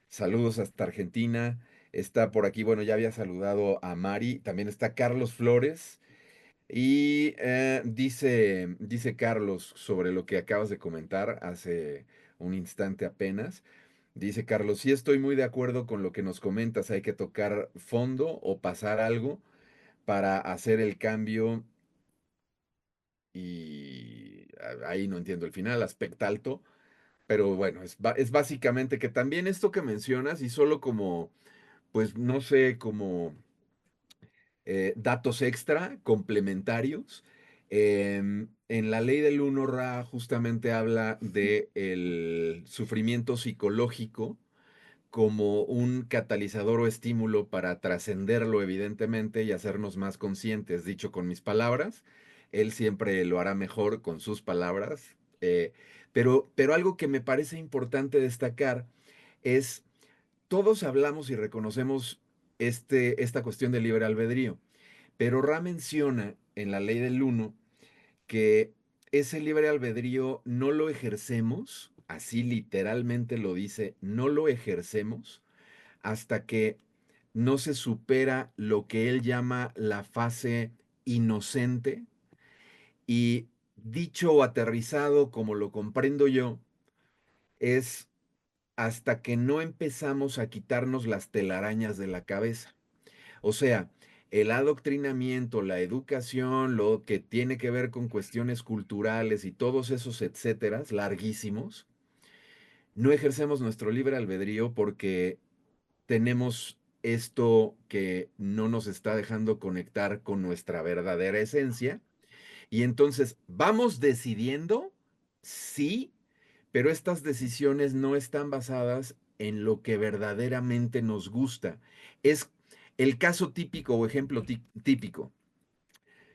Saludos hasta Argentina. Está por aquí, bueno, ya había saludado a Mari. También está Carlos Flores. Y dice Carlos sobre lo que acabas de comentar hace un instante apenas. Dice Carlos, sí estoy muy de acuerdo con lo que nos comentas. Hay que tocar fondo o pasar algo para hacer el cambio. Y ahí no entiendo el final, aspecto alto. Pero bueno, es básicamente que también esto que mencionas y solo como, pues no sé, como datos extra, complementarios. En la ley del uno Ra justamente habla de el sufrimiento psicológico como un catalizador o estímulo para trascenderlo evidentemente y hacernos más conscientes. Dicho con mis palabras, él siempre lo hará mejor con sus palabras. Pero algo que me parece importante destacar es, todos hablamos y reconocemos esta cuestión del libre albedrío, pero Ra menciona en la ley del uno que ese libre albedrío no lo ejercemos, así literalmente lo dice, no lo ejercemos hasta que no se supera lo que él llama la fase inocente, y dicho o aterrizado como lo comprendo yo, es hasta que no empezamos a quitarnos las telarañas de la cabeza. O sea, el adoctrinamiento, la educación, lo que tiene que ver con cuestiones culturales y todos esos etcéteras larguísimos, no ejercemos nuestro libre albedrío porque tenemos esto que no nos está dejando conectar con nuestra verdadera esencia. Y entonces vamos decidiendo, sí, pero estas decisiones no están basadas en lo que verdaderamente nos gusta. Es el caso típico o ejemplo típico.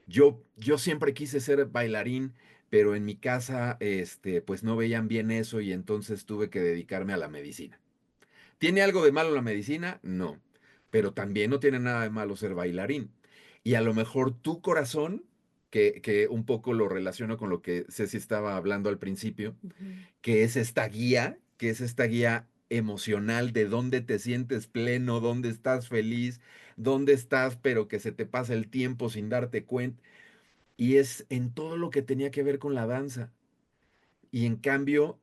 Yo siempre quise ser bailarín, pero en mi casa, pues no veían bien eso y entonces tuve que dedicarme a la medicina. ¿Tiene algo de malo la medicina? No, pero también no tiene nada de malo ser bailarín. Y a lo mejor tu corazón que un poco lo relaciono con lo que Ceci estaba hablando al principio, que es esta guía, emocional de dónde te sientes pleno, dónde estás feliz, dónde estás, pero que se te pasa el tiempo sin darte cuenta. Y es en todo lo que tenía que ver con la danza. Y en cambio,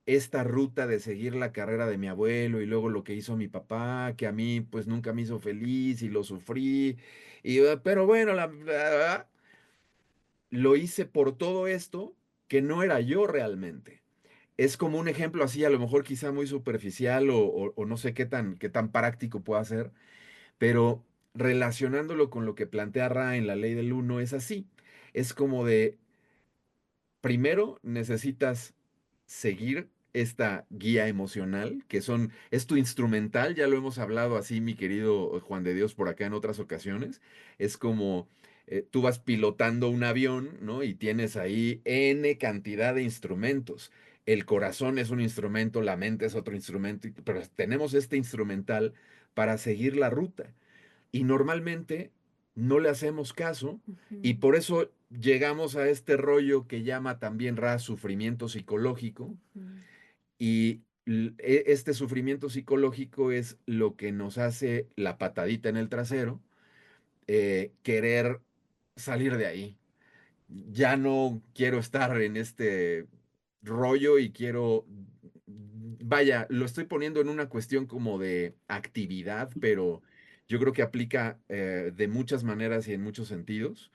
esta ruta de seguir la carrera de mi abuelo y luego lo que hizo mi papá, que a mí pues nunca me hizo feliz y lo sufrí, pero bueno, lo hice por todo esto que no era yo realmente. Es como un ejemplo así, a lo mejor quizá muy superficial o no sé qué tan práctico pueda ser, pero relacionándolo con lo que plantea Ra en la ley del uno es así. Es como de, primero necesitas seguir esta guía emocional, es tu instrumental, ya lo hemos hablado así, mi querido Juan de Dios, por acá en otras ocasiones. Es como tú vas pilotando un avión, ¿no? Y tienes ahí N cantidad de instrumentos. El corazón es un instrumento, la mente es otro instrumento, pero tenemos este instrumental para seguir la ruta y normalmente no le hacemos caso y por eso llegamos a este rollo que llama también Ra sufrimiento psicológico y este sufrimiento psicológico es lo que nos hace la patadita en el trasero, querer salir de ahí. Ya no quiero estar en este rollo y quiero, vaya, lo estoy poniendo en una cuestión como de actividad, pero yo creo que aplica de muchas maneras y en muchos sentidos.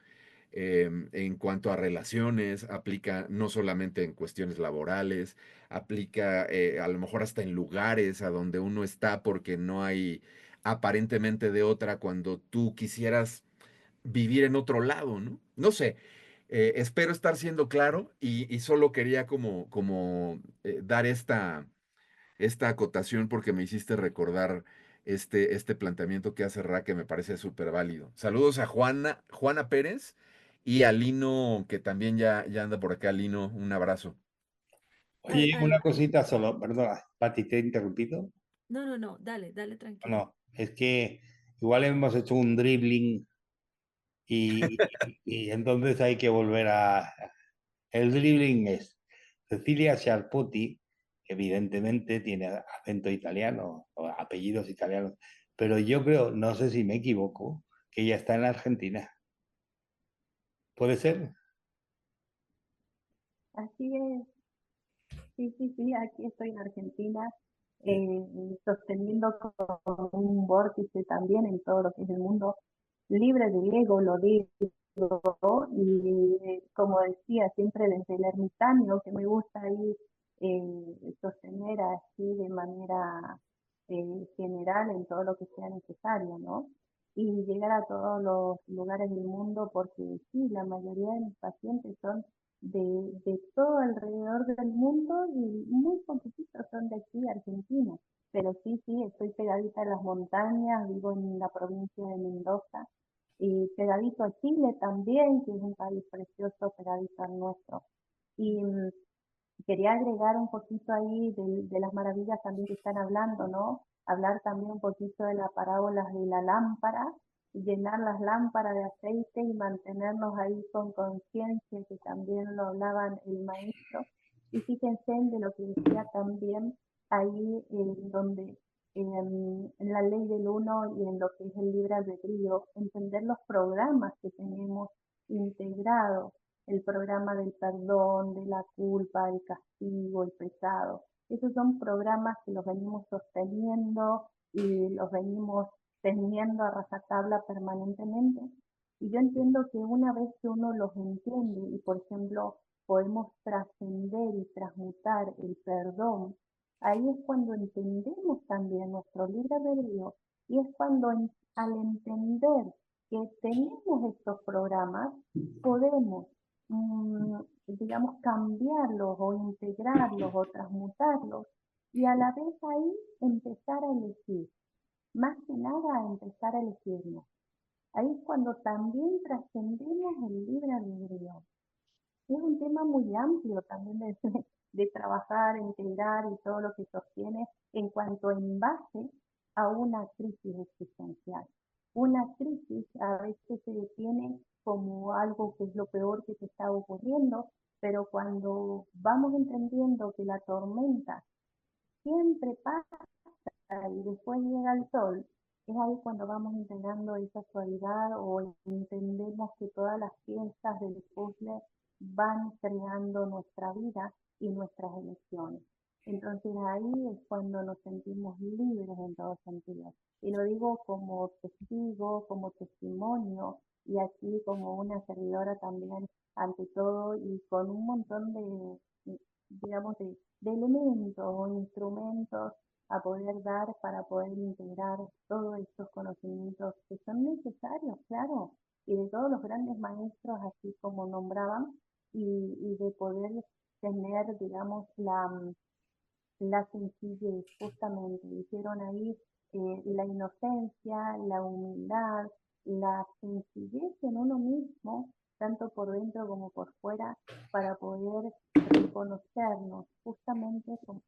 En cuanto a relaciones, aplica no solamente en cuestiones laborales, aplica a lo mejor hasta en lugares a donde uno está porque no hay aparentemente de otra cuando tú quisieras vivir en otro lado, ¿no? No sé, espero estar siendo claro y solo quería como dar esta acotación porque me hiciste recordar este planteamiento que hace Ra que me parece súper válido. Saludos a Juana Pérez y a Lino, que también ya anda por acá, Lino, un abrazo. Al, Oye, una al, cosita solo, perdona, Pati, ¿te he interrumpido? no, dale, No, tranquilo. no, es que igual hemos hecho un dribbling y entonces hay que volver a... El dribbling es Cecilia Sciarpotti, evidentemente tiene acento italiano o apellidos italianos, pero yo creo, no sé si me equivoco, que ella está en Argentina. ¿Puede ser? Así es, sí, aquí estoy en Argentina, sosteniendo con un vórtice también en todo lo que es el mundo libre del ego, lo digo, y como decía, siempre desde el ermitaño, que me gusta ahí sostener así de manera general en todo lo que sea necesario, ¿no? Y llegar a todos los lugares del mundo, porque sí, la mayoría de mis pacientes son de todo alrededor del mundo y muy poquititos son de aquí, Argentina. Pero sí, estoy pegadita a las montañas, vivo en la provincia de Mendoza y pegadito a Chile también, que es un país precioso, pegadito al nuestro. Y quería agregar un poquito ahí de las maravillas también que están hablando, ¿no? Hablar también un poquito de las parábolas de la lámpara, llenar las lámparas de aceite y mantenernos ahí con conciencia, que también lo hablaban el maestro. Y fíjense de lo que decía también ahí donde en la ley del uno y en lo que es el libre albedrío, entender los programas que tenemos integrados, el programa del perdón, de la culpa, el castigo, el pecado. Esos son programas que los venimos sosteniendo y los venimos teniendo a rajatabla permanentemente. Y yo entiendo que una vez que uno los entiende y, por ejemplo, podemos trascender y transmutar el perdón, ahí es cuando entendemos también nuestro libre albedrío y es cuando al entender que tenemos estos programas, podemos digamos, cambiarlos o integrarlos o transmutarlos y a la vez ahí empezar a elegir, más que nada a empezar a elegirnos. Ahí es cuando también trascendemos el libre albedrío. Es un tema muy amplio también de trabajar, integrar y todo lo que sostiene en cuanto en base a una crisis existencial. Una crisis a veces se detiene como algo que es lo peor que te está ocurriendo, pero cuando vamos entendiendo que la tormenta siempre pasa y después llega el sol, es ahí cuando vamos integrando esa suavidad o entendemos que todas las piezas del puzzle van creando nuestra vida y nuestras elecciones. Entonces ahí es cuando nos sentimos libres en todo sentido. Y lo digo como testigo, como testimonio y aquí como una servidora también ante todo y con un montón digamos, de elementos o instrumentos a poder dar para poder integrar todos estos conocimientos que son necesarios, claro, y de todos los grandes maestros, así como nombraban, y de poder tener, digamos, la sencillez, justamente, hicieron ahí la inocencia, la humildad, la sencillez en uno mismo, tanto por dentro como por fuera, para poder reconocernos justamente como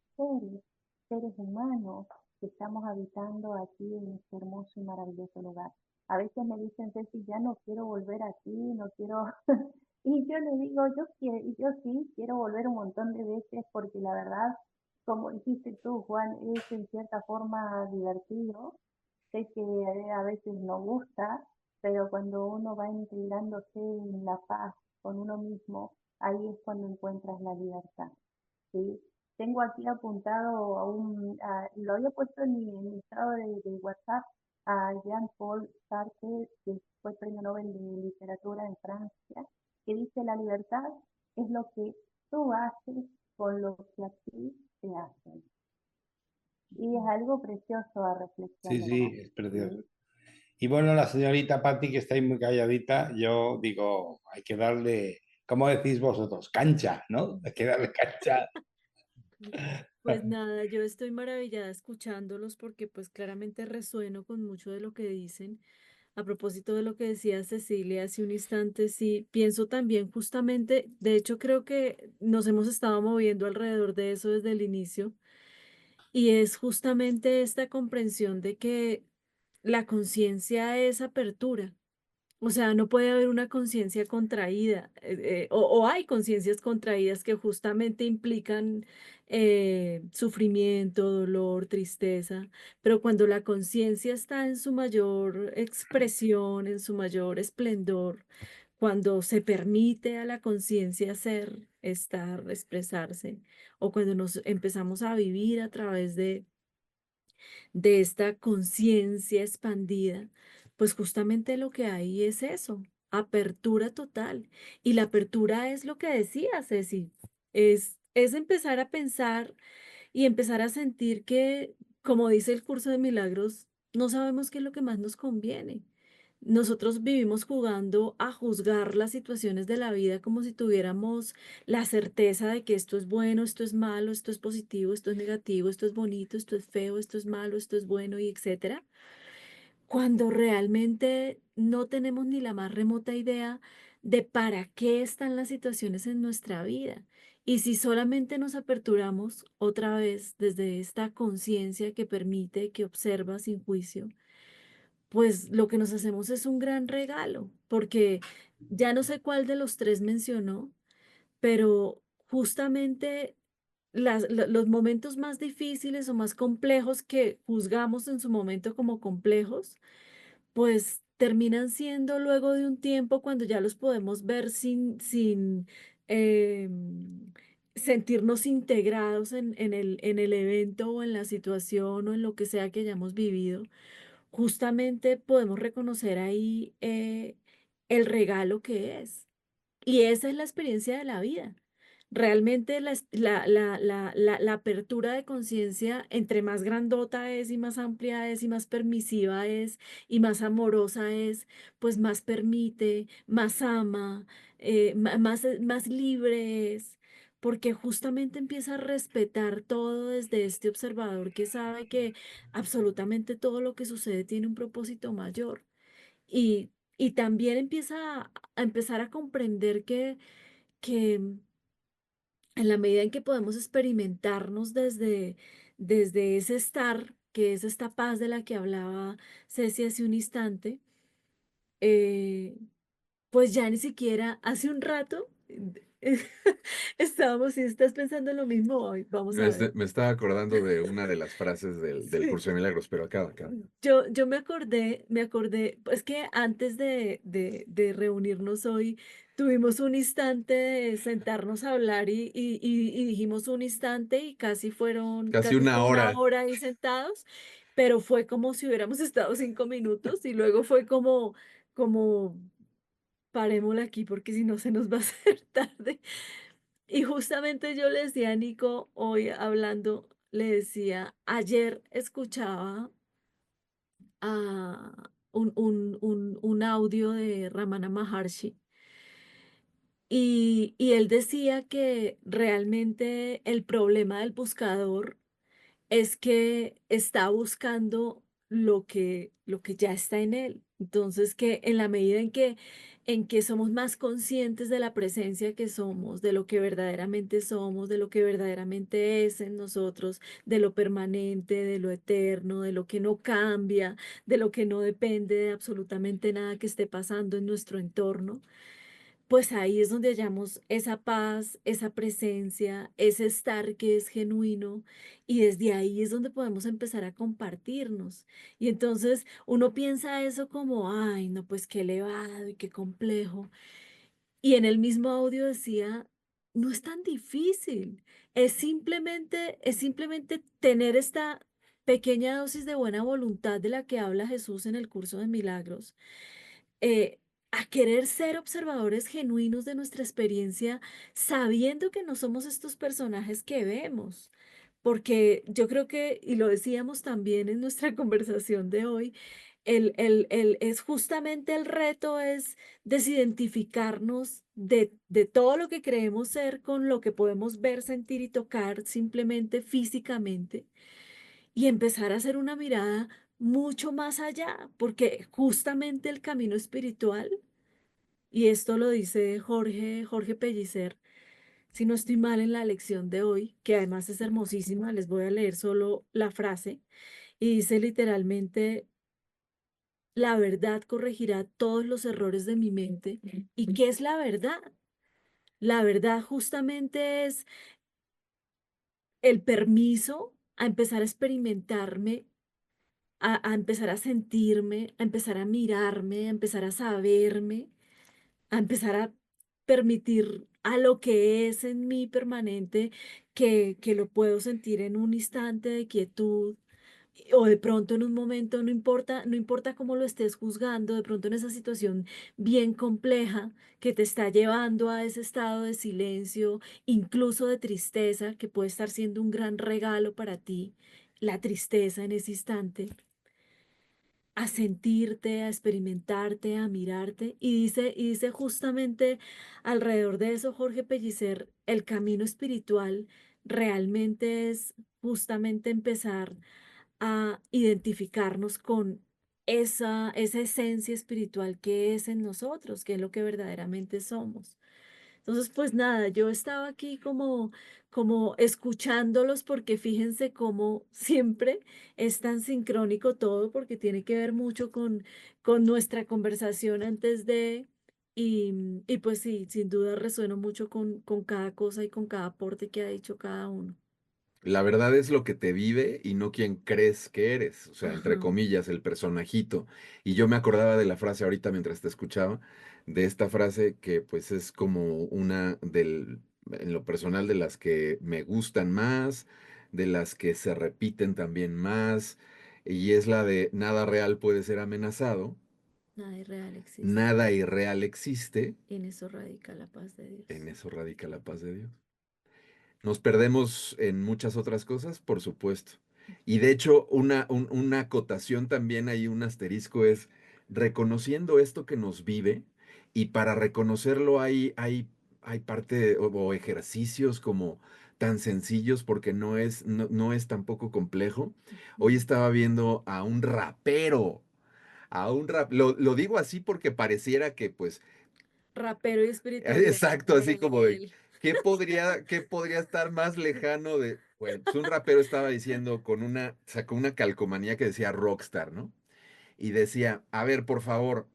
seres humanos que estamos habitando aquí en este hermoso y maravilloso lugar. A veces me dicen, Ceci, ya no quiero volver aquí, no quiero... Y yo les digo, yo sí quiero volver un montón de veces porque la verdad, como dijiste tú, Juan, es en cierta forma divertido. Sé que a veces no gusta, pero cuando uno va integrándose en la paz con uno mismo, ahí es cuando encuentras la libertad. ¿Sí? Tengo aquí apuntado lo había puesto en mi estado de WhatsApp a Jean-Paul Sartre, que fue premio Nobel de Literatura en Francia, que dice la libertad es lo que tú haces con lo que a ti te hacen. Y es algo precioso a Sí, reflexionar. sí, es precioso. ¿Sí? Y bueno, la señorita Patti, que está ahí muy calladita, yo digo, hay que darle, ¿cómo decís vosotros? Cancha, ¿no? Hay que darle cancha. Pues nada, yo estoy maravillada escuchándolos porque pues claramente resueno con mucho de lo que dicen. A propósito de lo que decía Cecilia hace un instante, sí, pienso también justamente, de hecho creo que nos hemos estado moviendo alrededor de eso desde el inicio, y es justamente esta comprensión de que la conciencia es apertura. O sea, no puede haber una conciencia contraída, o hay conciencias contraídas que justamente implican sufrimiento, dolor, tristeza, pero cuando la conciencia está en su mayor expresión, en su mayor esplendor, cuando se permite a la conciencia ser, estar, expresarse, o cuando nos empezamos a vivir a través de esta conciencia expandida, pues justamente lo que hay es eso, apertura total. Y la apertura es lo que decía Ceci, es empezar a pensar y empezar a sentir que, como dice el curso de milagros, no sabemos qué es lo que más nos conviene. Nosotros vivimos jugando a juzgar las situaciones de la vida como si tuviéramos la certeza de que esto es bueno, esto es malo, esto es positivo, esto es negativo, esto es bonito, esto es feo, esto es malo, esto es bueno y etcétera. Cuando realmente no tenemos ni la más remota idea de para qué están las situaciones en nuestra vida. Y si solamente nos aperturamos otra vez desde esta conciencia que permite, que observa sin juicio, pues lo que nos hacemos es un gran regalo, porque ya no sé cuál de los tres mencionó, pero justamente los momentos más difíciles o más complejos que juzgamos en su momento como complejos, pues terminan siendo luego de un tiempo cuando ya los podemos ver sin sentirnos integrados en el evento o en la situación o en lo que sea que hayamos vivido, justamente podemos reconocer ahí el regalo que es. Y esa es la experiencia de la vida. Realmente la apertura de conciencia, entre más grandota es y más amplia es y más permisiva es y más amorosa es, pues más permite, más ama, más libre es, porque justamente empieza a respetar todo desde este observador que sabe que absolutamente todo lo que sucede tiene un propósito mayor. Y también empieza a empezar a comprender que en la medida en que podemos experimentarnos desde ese estar que es esta paz de la que hablaba Ceci hace un instante, eh, pues ya ni siquiera hace un rato estábamos, si estás pensando lo mismo hoy, vamos a ver. Me estaba acordando de una de las frases del Sí. curso de milagros, pero acaba. Yo me acordé, pues que antes de reunirnos hoy, tuvimos un instante de sentarnos a hablar y dijimos un instante y Casi casi una fue una hora. hora ahí sentados, pero fue como si hubiéramos estado 5 minutos y luego fue como, parémosla aquí porque si no se nos va a hacer tarde. Y justamente yo le decía a Nico hoy hablando, le decía, ayer escuchaba un audio de Ramana Maharshi y él decía que realmente el problema del buscador es que está buscando lo que ya está en él. Entonces, que en la medida en que somos más conscientes de la presencia que somos, de lo que verdaderamente somos, de lo que verdaderamente es en nosotros, de lo permanente, de lo eterno, de lo que no cambia, de lo que no depende de absolutamente nada que esté pasando en nuestro entorno, pues ahí es donde hallamos esa paz, esa presencia, ese estar que es genuino y desde ahí es donde podemos empezar a compartirnos. Y entonces uno piensa eso como, ay, no, pues qué elevado y qué complejo. Y en el mismo audio decía, no es tan difícil, es simplemente tener esta pequeña dosis de buena voluntad de la que habla Jesús en el curso de milagros, a querer ser observadores genuinos de nuestra experiencia, sabiendo que no somos estos personajes que vemos. Porque yo creo que, y lo decíamos también en nuestra conversación de hoy, es justamente el reto es desidentificarnos de todo lo que creemos ser con lo que podemos ver, sentir y tocar simplemente físicamente y empezar a hacer una mirada mucho más allá, porque justamente el camino espiritual, y esto lo dice Jorge Pellicer, si no estoy mal en la lección de hoy, que además es hermosísima, les voy a leer solo la frase, y dice literalmente, la verdad corregirá todos los errores de mi mente. ¿Y qué es la verdad? La verdad justamente es el permiso a empezar a experimentarme, a empezar a sentirme, a empezar a mirarme, a empezar a saberme, a empezar a permitir a lo que es en mí permanente, que lo puedo sentir en un instante de quietud o de pronto en un momento, no importa cómo lo estés juzgando, de pronto en esa situación bien compleja que te está llevando a ese estado de silencio, incluso de tristeza, que puede estar siendo un gran regalo para ti, la tristeza en ese instante a sentirte, a experimentarte, a mirarte. Y dice justamente alrededor de eso Jorge Pellicer, el camino espiritual realmente es justamente empezar a identificarnos con esa esencia espiritual que es en nosotros, que es lo que verdaderamente somos. Entonces, pues nada, yo estaba aquí como escuchándolos porque fíjense cómo siempre es tan sincrónico todo porque tiene que ver mucho con nuestra conversación antes y pues sí, sin duda resueno mucho con cada cosa y con cada aporte que ha dicho cada uno. La verdad es lo que te vive y no quien crees que eres, o sea, entre Ajá. comillas, el personajito. Y yo me acordaba de la frase ahorita mientras te escuchaba, de esta frase que pues es como en lo personal, de las que me gustan más, de las que se repiten también más, y es la de nada real puede ser amenazado, Nada irreal existe. nada irreal existe, En eso radica la paz de en Dios. eso radica la paz de Dios. Nos perdemos en muchas otras cosas, por supuesto. Y de hecho, una acotación también ahí, un asterisco es reconociendo esto que nos vive, y para reconocerlo hay parte o ejercicios como tan sencillos porque no es tampoco complejo. Hoy Ujú. estaba viendo a un rapero, lo digo así porque pareciera que pues Rapero y espiritualidad exacto, otro así como de, nivel. qué podría estar más lejano de... Bueno, pues un rapero estaba diciendo sacó una calcomanía que decía Rockstar, ¿no? Y decía, a ver, por favor,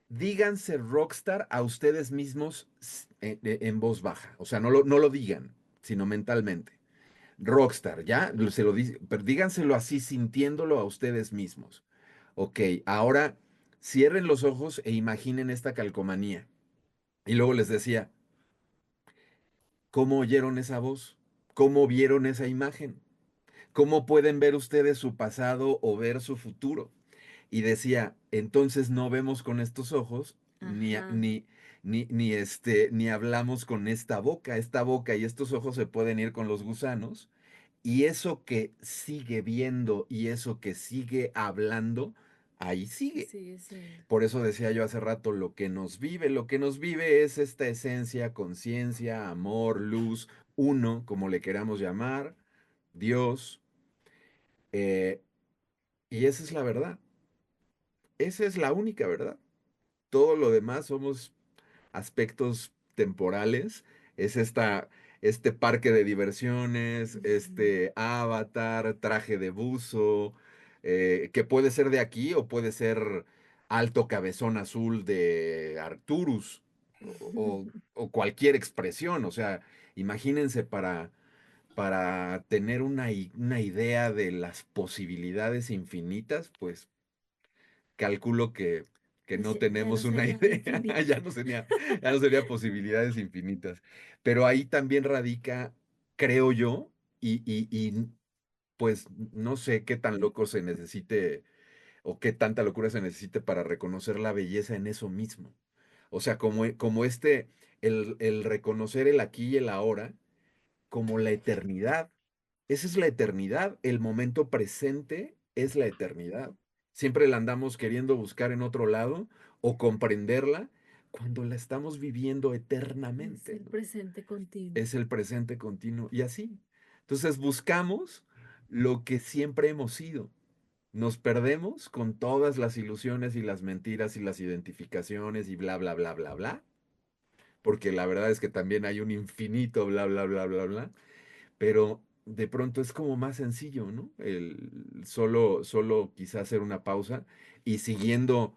díganse Rockstar a ustedes mismos en voz baja. O sea, no lo digan, sino mentalmente. Rockstar, ¿ya? Se lo dice, pero díganselo así, sintiéndolo a ustedes mismos. Ok, ahora cierren los ojos e imaginen esta calcomanía. Y luego les decía, ¿cómo oyeron esa voz? ¿Cómo vieron esa imagen? ¿Cómo pueden ver ustedes su pasado o ver su futuro? Y decía, entonces no vemos con estos ojos, Ajá, ni hablamos con esta boca. Esta boca y estos ojos se pueden ir con los gusanos. Y eso que sigue viendo y eso que sigue hablando, ahí sigue. sigue siendo. Por eso decía yo hace rato, lo que nos vive es esta esencia, conciencia, amor, luz, uno, como le queramos llamar, Dios, eh, y esa es la verdad, esa es la única verdad. Todo lo demás somos aspectos temporales, es este parque de diversiones, Ujú. este avatar, traje de buzo, que puede ser de aquí o puede ser alto cabezón azul de Arcturus o cualquier expresión. O sea, imagínense para tener una idea de las posibilidades infinitas, pues calculo que Pues no ya no tenemos una serían idea, infinitas. ya no sería posibilidades infinitas. Pero ahí también radica, creo yo, pues no sé qué tan loco se necesite o qué tanta locura se necesite para reconocer la belleza en eso mismo. O sea, como el reconocer el aquí y el ahora como la eternidad. Esa es la eternidad, el momento presente es la eternidad. Siempre la andamos queriendo buscar en otro lado o comprenderla cuando la estamos viviendo Es eternamente, el ¿no? presente continuo. Es el presente continuo y así. Entonces buscamos lo que siempre hemos sido. Nos perdemos con todas las ilusiones y las mentiras y las identificaciones y bla, bla, bla, bla, bla, porque la verdad es que también hay un infinito bla, bla, bla, bla, bla, pero de pronto es como más sencillo, ¿no? El solo quizás hacer una pausa y siguiendo,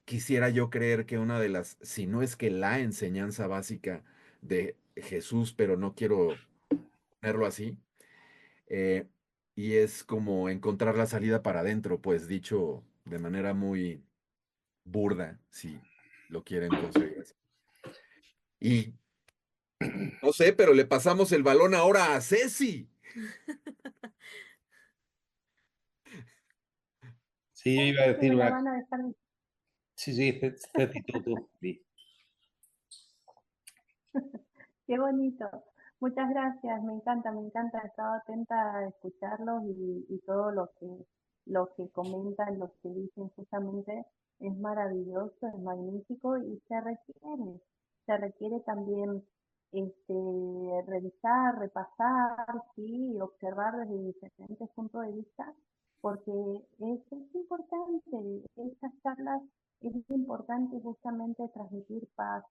quisiera yo creer que una de las, si no es que la enseñanza básica de Jesús, pero no quiero ponerlo así, eh, y es como encontrar la salida para adentro, pues dicho de manera muy burda, si lo quieren concebir así. Y no sé, pero le pasamos el balón ahora a Ceci. Sí, yo iba a Que decir me la una... van a dejar. Sí, sí, Ceci, tú. Di. Qué bonito. Muchas gracias, me encanta. Estaba atenta a escucharlos y todo lo que comentan, lo que dicen justamente es maravilloso, es magnífico y se requiere también revisar, repasar, sí, observar desde diferentes puntos de vista, porque es importante, estas charlas es importante justamente transmitir paz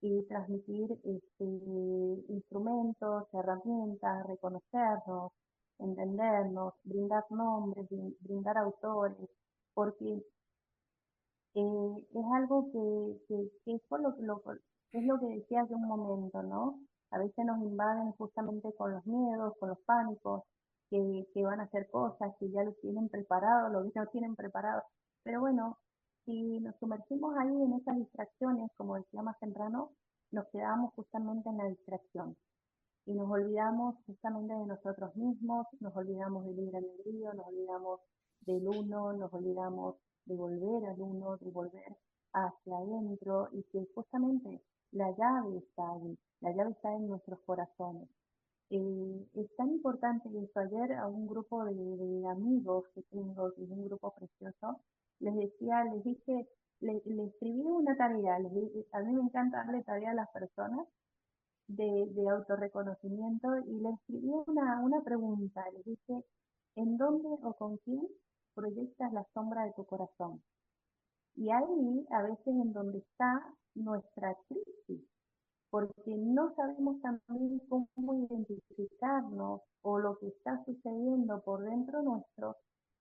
y transmitir instrumentos, herramientas, reconocernos, entendernos, brindar nombres, brindar autores, porque es algo que es, es lo que decía hace un momento, ¿no? A veces nos invaden justamente con los miedos, con los pánicos, que van a hacer cosas, que ya lo tienen preparado, lo que no tienen preparado. Pero bueno, si nos sumergimos ahí en esas distracciones, como decía más temprano, nos quedamos justamente en la distracción y nos olvidamos justamente de nosotros mismos, nos olvidamos del libre albedrío, nos olvidamos del uno, nos olvidamos de volver al uno, de volver hacia adentro y que justamente la llave está ahí, la llave está en nuestros corazones. Es tan importante eso. Ayer a un grupo de amigos que tengo, que es un grupo precioso, les decía, les dije, le escribí una tarea, a mí me encanta darle tarea a las personas de autorreconocimiento y le escribí una pregunta, le dije, ¿en dónde o con quién proyectas la sombra de tu corazón? Y ahí a veces en donde está nuestra crisis, porque no sabemos también cómo identificarnos o lo que está sucediendo por dentro nuestro,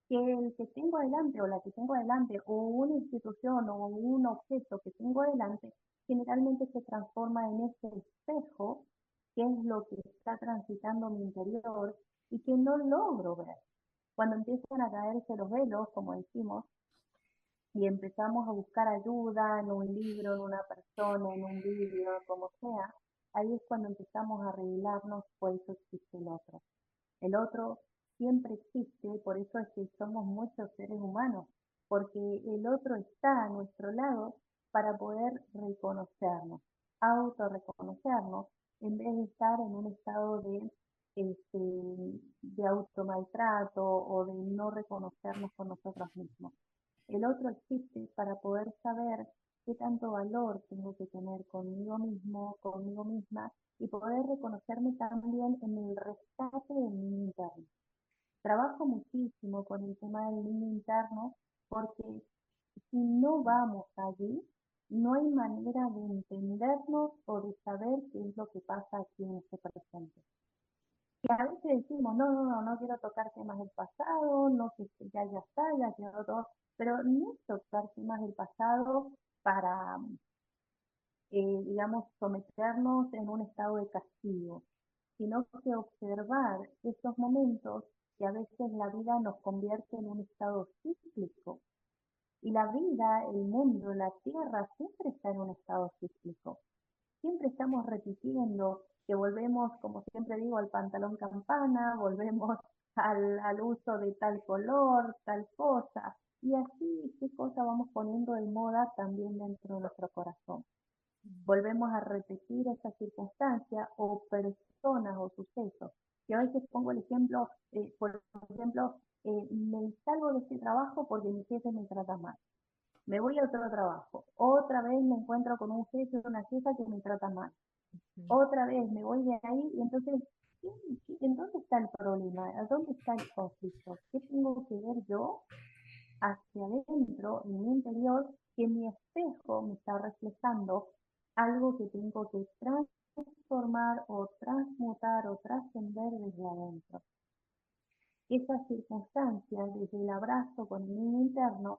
que el que tengo adelante o la que tengo adelante o una institución o un objeto que tengo adelante generalmente se transforma en ese espejo que es lo que está transitando mi interior y que no logro ver. Cuando empiezan a caerse los velos, como decimos, y empezamos a buscar ayuda en un libro, en una persona, en un vídeo, como sea, ahí es cuando empezamos a revelarnos, por eso existe el otro. El otro siempre existe, por eso es que somos muchos seres humanos, porque el otro está a nuestro lado para poder reconocernos, autorreconocernos, en vez de estar en un estado de automaltrato o de no reconocernos con nosotros mismos. El otro existe para poder saber qué tanto valor tengo que tener conmigo mismo, conmigo misma, y poder reconocerme también en el rescate del niño interno. Trabajo muchísimo con el tema del niño interno porque si no vamos allí, no hay manera de entendernos o de saber qué es lo que pasa aquí en este presente. Y a veces decimos, no quiero tocar temas del pasado, no que ya está, ya quedó todo, pero no es tocar temas del pasado para, digamos, someternos en un estado de castigo, sino que observar esos momentos que a veces la vida nos convierte en un estado cíclico. Y la vida, el mundo, la tierra siempre está en un estado cíclico. Siempre estamos repitiendo que volvemos, como siempre digo, al pantalón campana, volvemos al uso de tal color, tal cosa. Y así, qué cosa vamos poniendo de moda también dentro de nuestro corazón. Volvemos a repetir esa circunstancia o personas o sucesos. Yo a veces pongo el ejemplo, por ejemplo, me salgo de este trabajo porque mi jefe me trata mal. Me voy a otro trabajo. Otra vez me encuentro con un jefe o una jefa que me trata mal. Otra vez me voy de ahí y entonces, ¿en dónde está el problema? ¿A dónde está el conflicto? ¿Qué tengo que ver yo hacia adentro, en mi interior, que mi espejo me está reflejando algo que tengo que transformar o transmutar o trascender desde adentro? Esas circunstancias, desde el abrazo con el niño interno,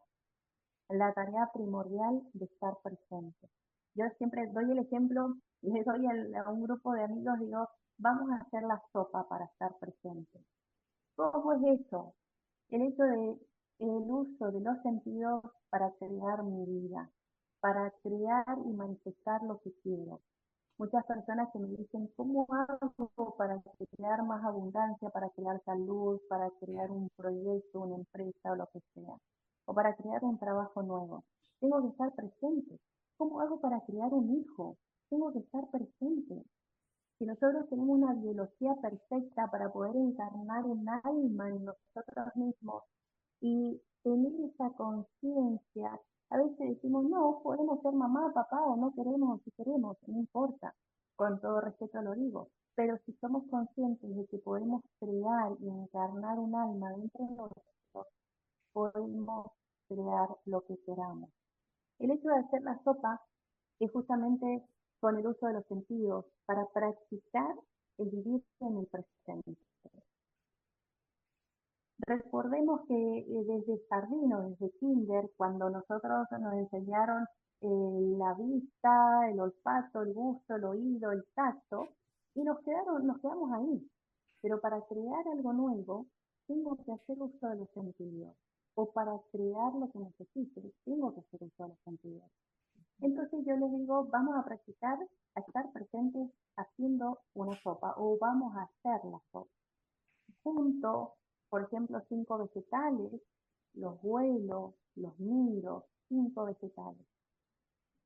la tarea primordial de estar presente. Yo siempre doy el ejemplo, le doy a un grupo de amigos, digo, vamos a hacer la sopa para estar presente. ¿Cómo es eso? El hecho de el uso de los sentidos para crear mi vida, para crear y manifestar lo que quiero. Muchas personas que me dicen, ¿cómo hago para crear más abundancia, para crear salud, para crear un proyecto, una empresa o lo que sea? O para crear un trabajo nuevo. Tengo que estar presente. ¿Cómo hago para crear un hijo? Tengo que estar presente. Si nosotros tenemos una biología perfecta para poder encarnar un alma en nosotros mismos y tener esa conciencia, a veces decimos, no, podemos ser mamá, papá, o no queremos, si queremos, no importa, con todo respeto lo digo, pero si somos conscientes de que podemos crear y encarnar un alma dentro de nosotros, podemos crear lo que queramos. El hecho de hacer la sopa es justamente con el uso de los sentidos para practicar el vivir en el presente. Recordemos que desde jardín o desde kinder, cuando nosotros nos enseñaron la vista, el olfato, el gusto, el oído, el tacto, y nos quedamos ahí. Pero para crear algo nuevo, tengo que hacer uso de los sentidos. O para crear lo que necesite, tengo que hacer uso de los sentidos. Entonces yo les digo, vamos a practicar a estar presentes haciendo una sopa o vamos a hacer la sopa. Junto, por ejemplo, 5 vegetales, los huelo, los miro, 5 vegetales.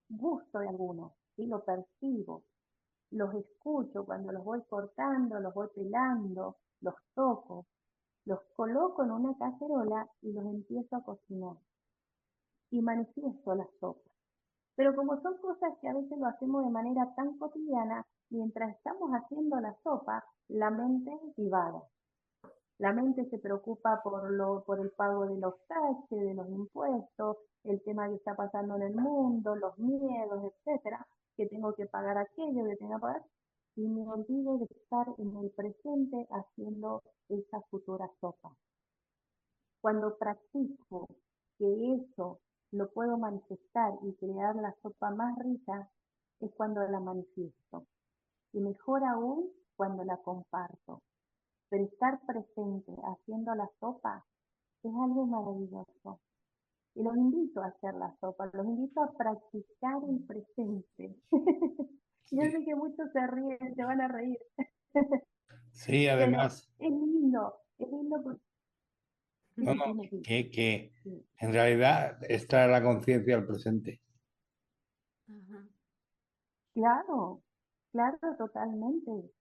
Gusto de algunos, ¿sí? Lo percibo, los escucho cuando los voy cortando, los voy pelando, los toco, los coloco en una cacerola y los empiezo a cocinar. Y manifiesto la sopa. Pero como son cosas que a veces lo hacemos de manera tan cotidiana, mientras estamos haciendo la sopa, la mente divaga. La mente se preocupa por el pago de los taxes, de los impuestos, el tema que está pasando en el mundo, los miedos, etcétera. que tengo que pagar aquello, que tengo que pagar, y me olvido de estar en el presente haciendo esa futura sopa. Cuando practico que eso lo puedo manifestar y crear la sopa más rica, es cuando la manifiesto. Y mejor aún cuando la comparto. Pero estar presente haciendo la sopa es algo maravilloso. Y los invito a hacer la sopa, los invito a practicar el presente. Yo sé que muchos se ríen, se van a reír, Sí, pero además, es lindo porque sí, no, no, dime, dime, que sí. en realidad es traer la conciencia al presente. Ajá. Claro, claro, totalmente.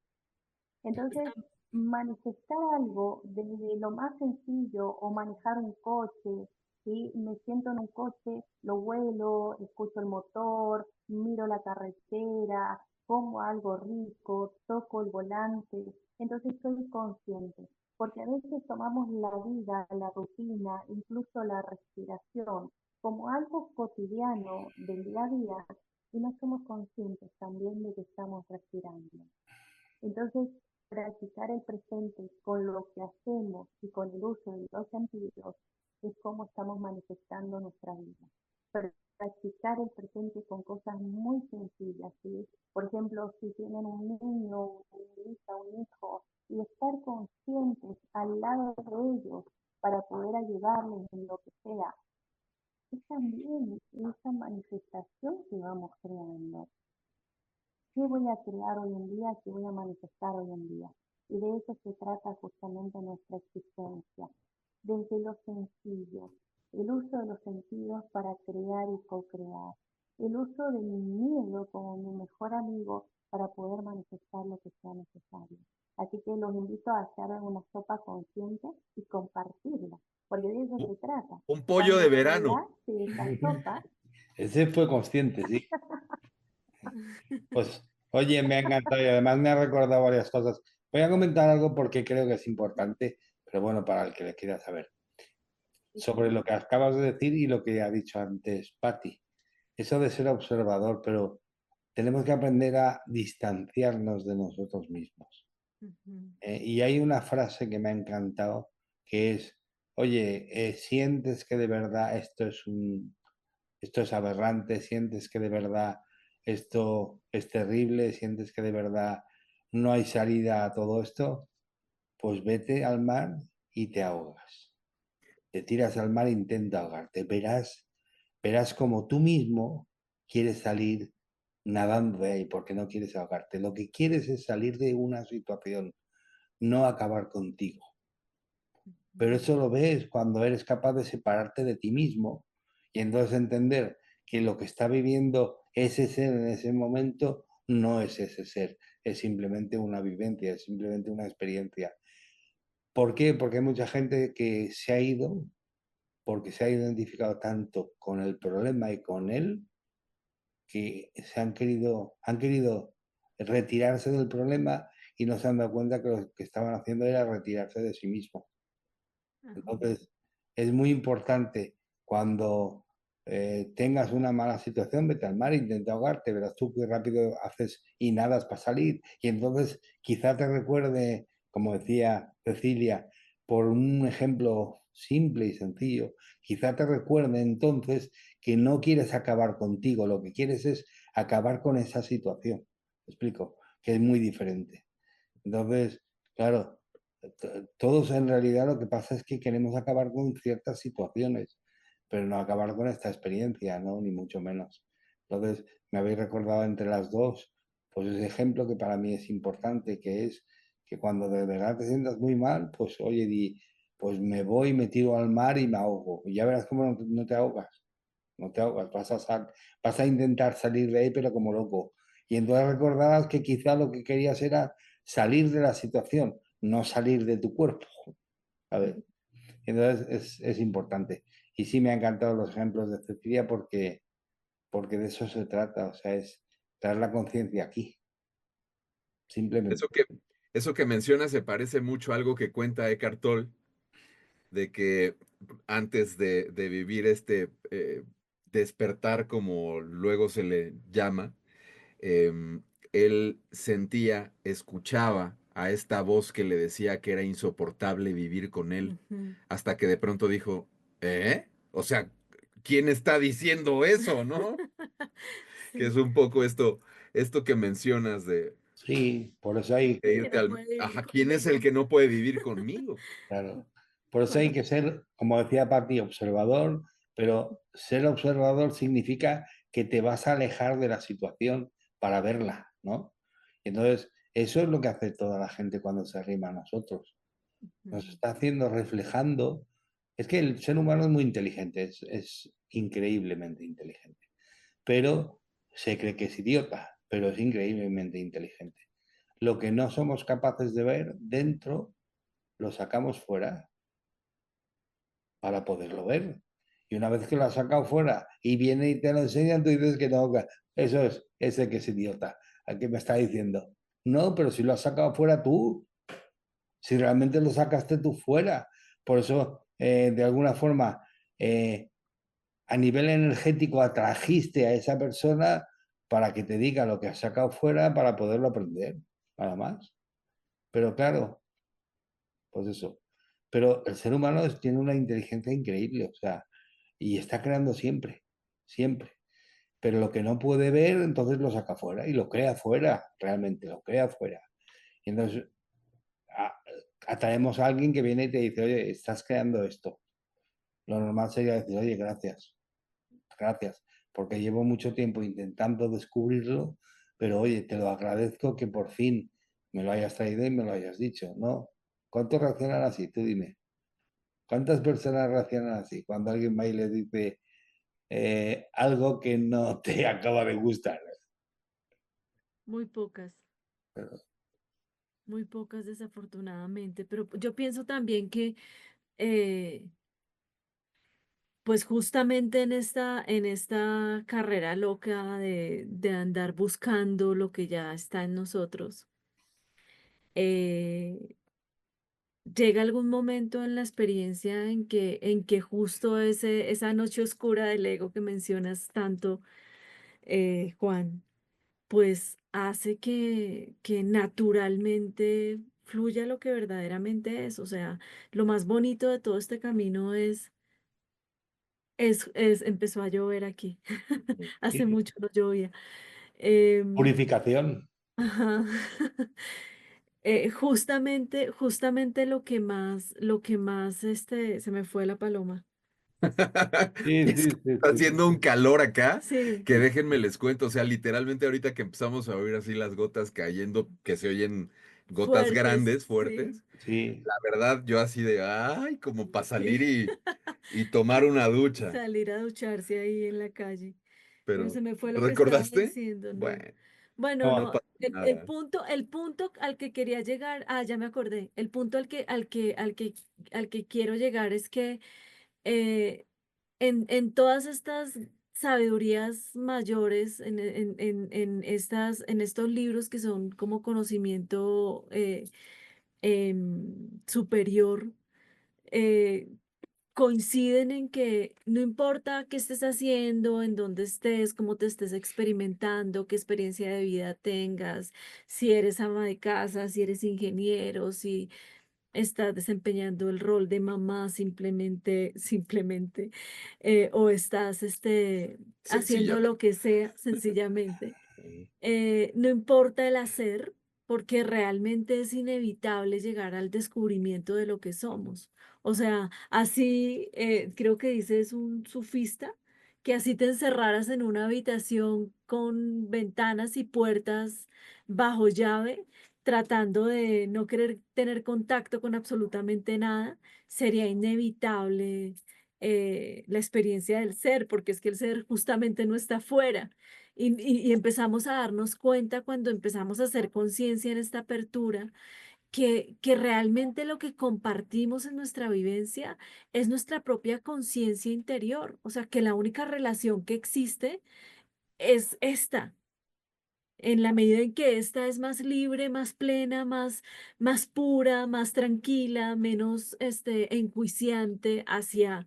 Entonces, Está- manifestar algo desde lo más sencillo o manejar un coche, ¿sí? Me siento en un coche, lo huelo, escucho el motor, miro la carretera, como algo rico, toco el volante, entonces soy consciente, porque a veces tomamos la vida, la rutina, incluso la respiración, como algo cotidiano del día a día y no somos conscientes también de que estamos respirando. Entonces, practicar el presente con lo que hacemos y con el uso de los sentidos es como estamos manifestando nuestra vida. Practicar el presente con cosas muy sencillas, ¿sí? Por ejemplo, si tienen un niño, una niñita, un hijo, y estar conscientes al lado de ellos para poder ayudarles en lo que sea, es también esa manifestación que vamos creando. ¿Qué voy a crear hoy en día? ¿Qué voy a manifestar hoy en día? Y de eso se trata justamente nuestra existencia, desde lo sencillo, el uso de los sentidos para crear y co-crear, el uso de mi miedo como mi mejor amigo para poder manifestar lo que sea necesario. Así que los invito a hacer una sopa consciente y compartirla, porque de eso U- se trata. Un pollo de Cuando se verano. hace esa sopa, Ese fue consciente, sí. Pues, oye, me ha encantado y además me ha recordado varias cosas. Voy a comentar algo porque creo que es importante, pero bueno, para el que le quiera saber. Sobre lo que acabas de decir y lo que ha dicho antes Patti. Eso de ser observador, pero tenemos que aprender a distanciarnos de nosotros mismos. Ujú. Y hay una frase que me ha encantado, que es, oye, sientes que de verdad esto es aberrante, sientes que de verdad esto es terrible, sientes que de verdad no hay salida a todo esto, pues vete al mar y te ahogas. Te tiras al mar e intenta ahogarte. Verás como tú mismo quieres salir nadando de ahí porque no quieres ahogarte. Lo que quieres es salir de una situación, no acabar contigo. Pero eso lo ves cuando eres capaz de separarte de ti mismo y entonces entender que lo que está viviendo ese ser en ese momento no es ese ser, es simplemente una vivencia, es simplemente una experiencia. ¿Por qué? Porque hay mucha gente que se ha ido porque se ha identificado tanto con el problema y con él que han querido retirarse del problema y no se han dado cuenta que lo que estaban haciendo era retirarse de sí mismos. Ajá. Entonces, es muy importante cuando tengas una mala situación, vete al mar, intenta ahogarte, verás tú qué rápido haces y nadas para salir. Y entonces quizá te recuerde, como decía Cecilia, por un ejemplo simple y sencillo, quizá te recuerde entonces que no quieres acabar contigo, lo que quieres es acabar con esa situación. ¿Me explico? Que es muy diferente. Entonces, claro, todos en realidad lo que pasa es que queremos acabar con ciertas situaciones, pero no acabar con esta experiencia, ¿no? Ni mucho menos. Entonces, me habéis recordado entre las dos, pues ese ejemplo que para mí es importante, que es que cuando de verdad te sientas muy mal, pues oye, pues me voy, me tiro al mar y me ahogo. Y ya verás cómo no te ahogas, no te ahogas, vas a intentar salir de ahí, pero como loco. Y entonces recordarás que quizá lo que querías era salir de la situación, no salir de tu cuerpo. A ver, entonces es importante. Y sí me han encantado los ejemplos de Cecilia porque de eso se trata, o sea, es traer la conciencia aquí, simplemente. Eso que, eso que mencionas se parece mucho a algo que cuenta Eckhart Tolle, de que antes de vivir este despertar, como luego se le llama, em, él sentía, escuchaba a esta voz que le decía que era insoportable vivir con él, Ujú. hasta que de pronto dijo, ¿eh? O sea, ¿quién está diciendo eso, no? Que es Sí, un poco esto que mencionas Sí, por eso de que irte no al... puede vivir Ajá, ¿quién es el conmigo. que no puede vivir conmigo? claro, por eso hay Cuando que ser, como decía Patti, observador, pero ser observador significa que te vas a alejar de la situación para verla, ¿no? Y entonces, eso es lo que hace toda la gente cuando se arrima a nosotros. Nos Ujú. está haciendo, reflejando. Es que el ser humano es muy inteligente, es increíblemente inteligente, pero se cree que es idiota, pero es increíblemente inteligente. Lo que no somos capaces de ver dentro, lo sacamos fuera para poderlo ver. Y una vez que lo has sacado fuera y viene y te lo enseñan, tú dices que no, que eso es ese que es idiota, al que me está diciendo. No, pero si lo has sacado fuera tú, si realmente lo sacaste tú fuera. Por eso, de alguna forma, eh, a nivel energético atrajiste a esa persona para que te diga lo que has sacado fuera para poderlo aprender, nada más. Pero claro, pues eso. Pero el ser humano tiene una inteligencia increíble, o sea, y está creando siempre, siempre. Pero lo que no puede ver, entonces lo saca fuera y lo crea fuera, realmente, lo crea fuera. Y entonces a- atraemos a alguien que viene y te dice, oye, estás creando esto. Lo normal sería decir, oye, gracias, gracias, porque llevo mucho tiempo intentando descubrirlo, pero oye, te lo agradezco que por fin me lo hayas traído y me lo hayas dicho, ¿no? ¿Cuántos reaccionan así? Tú dime. ¿Cuántas personas reaccionan así cuando alguien va y le dice algo que no te acaba de gustar? muy pocas, Pero, muy pocas desafortunadamente, pero yo pienso también que eh, pues justamente en esta carrera loca de andar buscando lo que ya está en nosotros, eh, llega algún momento en la experiencia en que justo esa noche oscura del ego que mencionas tanto, Juan, pues hace que naturalmente fluya lo que verdaderamente es. O sea, lo más bonito de todo este camino empezó a llover aquí. Hace sí, mucho no llovía. Em, purificación. ajá. Justamente lo que más, se me fue la paloma. Sí, Es sí, que sí, está sí, sí, haciendo un calor acá, Sí, que déjenme les cuento, o sea, literalmente ahorita que empezamos a oír así las gotas cayendo, que se oyen gotas fuertes, grandes, sí, fuertes, sí. la verdad yo así de, ay, como para salir sí. y tomar una ducha, Salir a ducharse ahí en la calle. Pero pero se me fue lo que estaba ¿recordaste? diciendo, ¿no? Bueno, Bueno, No, no no, pasa nada. el punto al que quería llegar, ya me acordé, el punto al que quiero llegar es que eh, en todas estas sabidurías mayores, en estos libros que son como conocimiento superior, eh, coinciden en que no importa qué estés haciendo, en dónde estés, cómo te estés experimentando, qué experiencia de vida tengas, si eres ama de casa, si eres ingeniero, si estás desempeñando el rol de mamá simplemente, o estás haciendo Sencillamente. lo que sea, sencillamente. No importa el hacer, porque realmente es inevitable llegar al descubrimiento de lo que somos. O sea, así creo que dice es un sufista, que así te encerraras en una habitación con ventanas y puertas bajo llave, tratando de no querer tener contacto con absolutamente nada, sería inevitable la experiencia del ser, porque es que el ser justamente no está afuera. Y empezamos a darnos cuenta cuando empezamos a hacer conciencia en esta apertura que realmente lo que compartimos en nuestra vivencia es nuestra propia conciencia interior. O sea, que la única relación que existe es esta. En la medida en que esta es más libre, más plena, más pura, más tranquila, menos enjuiciante hacia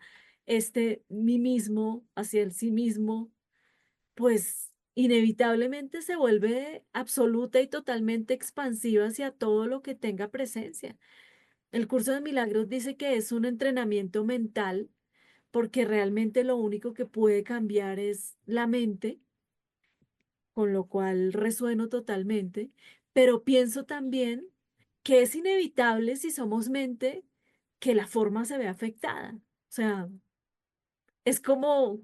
mí mismo, hacia el sí mismo, pues inevitablemente se vuelve absoluta y totalmente expansiva hacia todo lo que tenga presencia. El curso de milagros dice que es un entrenamiento mental porque realmente lo único que puede cambiar es la mente, con lo cual resueno totalmente, pero pienso también que es inevitable si somos mente que la forma se ve afectada. O sea, es como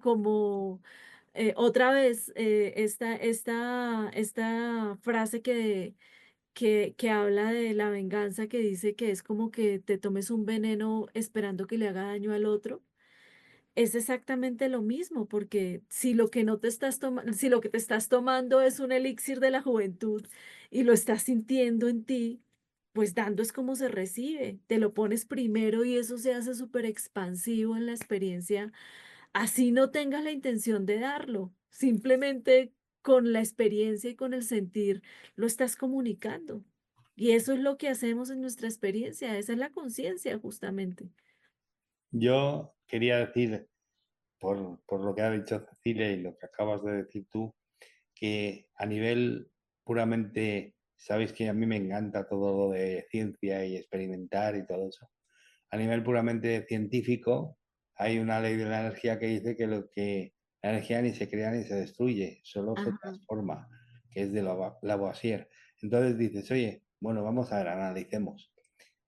otra vez esta frase que habla de la venganza, que dice que es como que te tomes un veneno esperando que le haga daño al otro. Es exactamente lo mismo, porque si lo que no te estás tomando, si lo que te estás tomando es un elixir de la juventud y lo estás sintiendo en ti, pues dando es como se recibe. Te lo pones primero y eso se hace súper expansivo en la experiencia, así no tengas la intención de darlo. Simplemente con la experiencia y con el sentir lo estás comunicando. Y eso es lo que hacemos en nuestra experiencia, esa es la conciencia justamente. Yo quería decir, por lo que ha dicho Cecilia y lo que acabas de decir tú, que a nivel puramente, sabéis que a mí me encanta todo lo de ciencia y experimentar y todo eso. A nivel puramente científico, hay una ley de la energía que dice que la energía ni se crea ni se destruye, solo se Ajá. transforma, que es de Lavoisier. Entonces dices, oye, bueno, vamos a ver, analicemos.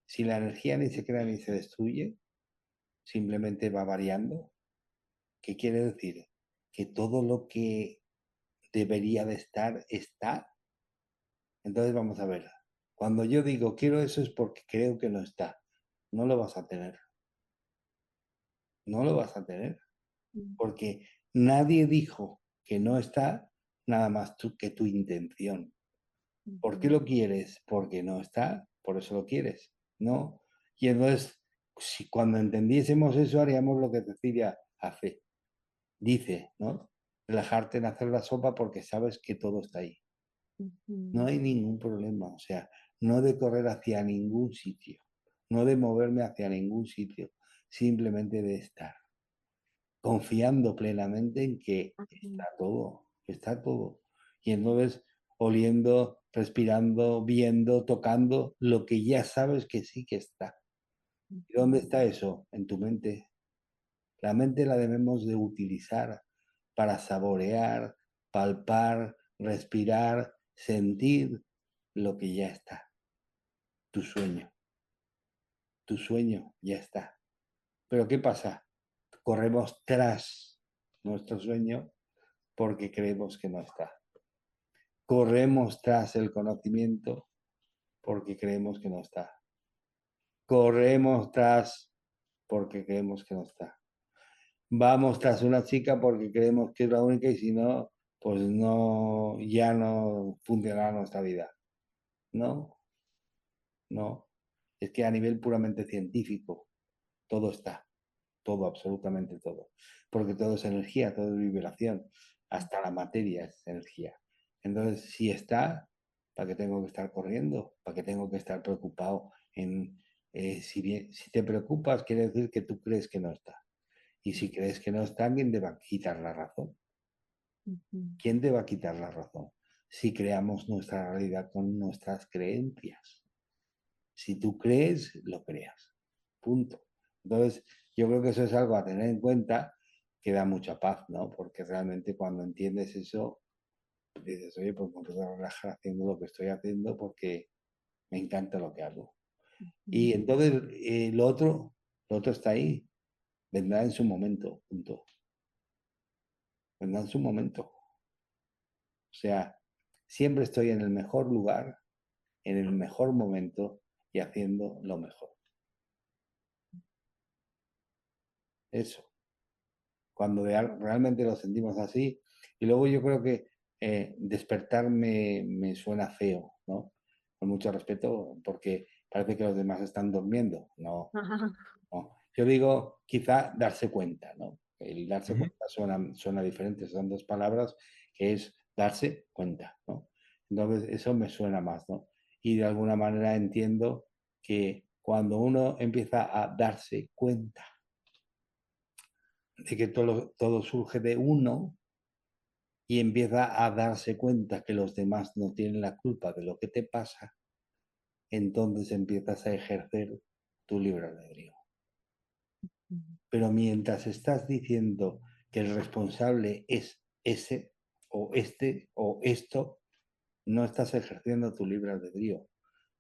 Si la energía ni se crea ni se destruye, simplemente va variando. ¿Qué quiere decir? Que todo lo que debería de estar está. Entonces vamos a ver. Cuando yo digo quiero eso es porque creo que no está. No lo vas a tener. No lo vas a tener. Mm, Porque nadie dijo que no está, nada más tú, que tu intención. ¿Por qué ujú, lo quieres? Porque no está, por eso lo quieres, ¿no? Y entonces, si cuando entendiésemos eso, haríamos lo que Cecilia hace, dice, ¿no? Relajarte en hacer la sopa porque sabes que todo está ahí. No ujú, hay ningún problema, o sea, no de correr hacia ningún sitio, no de moverme hacia ningún sitio, simplemente de estar, confiando plenamente en que ujú, está todo. Y entonces oliendo, respirando, viendo, tocando lo que ya sabes que sí que está. ¿Y dónde ujú, está eso? En tu mente. La mente la debemos de utilizar para saborear, palpar, respirar, sentir lo que ya está. Tu sueño. Tu sueño ya está. Pero ¿qué pasa? Corremos tras nuestro sueño porque creemos que no está. Corremos tras el conocimiento porque creemos que no está. Corremos tras porque creemos que no está. Vamos tras una chica porque creemos que es la única y si no, pues no, ya no funcionará nuestra vida. No, no. Es que a nivel puramente científico, todo está, todo, absolutamente todo. Porque todo es energía, todo es vibración, hasta la materia es energía. Entonces, si está, ¿para qué tengo que estar corriendo? ¿Para qué tengo que estar preocupado en, si te preocupas, quiere decir que tú crees que no está. Y si crees que no está, ¿quién te va a quitar la razón? ujú, ¿Quién te va a quitar la razón? Si creamos nuestra realidad con nuestras creencias. Si tú crees, lo creas. Punto. Entonces, yo creo que eso es algo a tener en cuenta que da mucha paz, ¿no? Porque realmente cuando entiendes eso, dices, oye, pues me puedo relajar haciendo lo que estoy haciendo porque me encanta lo que hago. Y ujú. entonces lo otro está ahí, vendrá en su momento, punto. Vendrá en su momento. O sea, siempre estoy en el mejor lugar, en el mejor momento y haciendo lo mejor. Eso. Cuando realmente lo sentimos así. Y luego yo creo que despertar me suena feo, ¿no? Con mucho respeto, porque parece que los demás están durmiendo. No, Ajá. no. Yo digo, quizá darse cuenta, ¿no? El darse Ujú. cuenta suena diferente, son dos palabras que es darse cuenta, ¿no? Entonces, eso me suena más, ¿no? Y de alguna manera entiendo que cuando uno empieza a darse cuenta de que todo surge de uno, y empieza a darse cuenta que los demás no tienen la culpa de lo que te pasa, entonces empiezas a ejercer tu libre albedrío. Pero mientras estás diciendo que el responsable es ese o este o esto, no estás ejerciendo tu libre albedrío,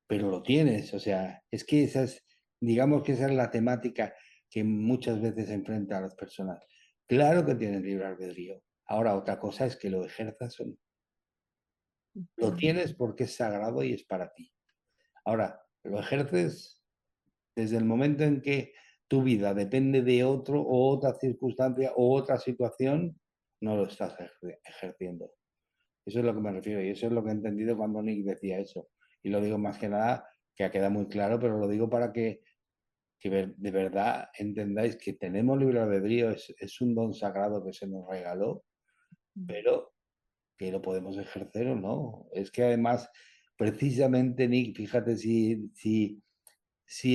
pero lo tienes. O sea, es que esa es, digamos que esa es la temática que muchas veces enfrenta a las personas. Claro que tienes libre albedrío. Ahora, otra cosa es que lo ejerzas o no. Lo tienes porque es sagrado y es para ti. Ahora, lo ejerces desde el momento en que tu vida depende de otro o otra circunstancia o otra situación, no lo estás ejerciendo. Eso es lo que me refiero y eso es lo que he entendido cuando Nick decía eso. Y lo digo más que nada, que ha quedado muy claro, pero lo digo para que de verdad entendáis que tenemos libre albedrío, es un don sagrado que se nos regaló, pero que lo podemos ejercer o no. Es que además, precisamente, Nick, fíjate si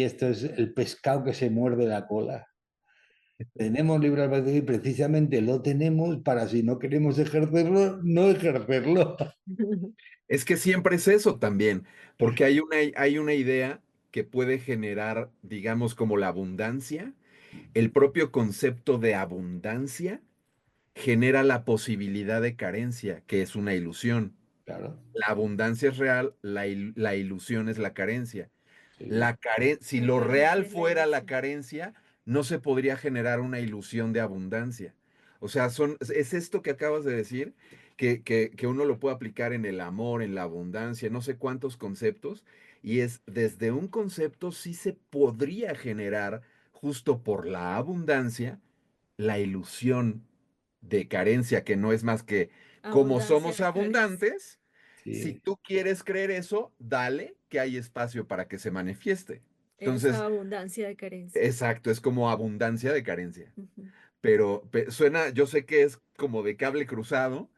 esto es el pescado que se muerde la cola. Tenemos libre albedrío y precisamente lo tenemos para si no queremos ejercerlo, no ejercerlo. Es que siempre es eso también, porque hay una idea que puede generar, digamos, como la abundancia. El propio concepto de abundancia genera la posibilidad de carencia, que es una ilusión. Claro, La abundancia es real, la ilusión es la carencia. sí, Si La lo real carencia es la fuera la ilusión. carencia, no se podría generar una ilusión de abundancia. O sea, es esto que acabas de decir, que uno lo puede aplicar en el amor, en la abundancia, no sé cuántos conceptos, y es desde un concepto sí se podría generar, justo por la abundancia, la ilusión de carencia, que no es más que como Abundancia somos de carencia. abundantes, si sí, tú quieres creer eso, dale que hay espacio para que se manifieste. Esa Entonces, abundancia de carencia. exacto, es como abundancia de carencia. Ujú. Pero suena, yo sé que es como de cable cruzado,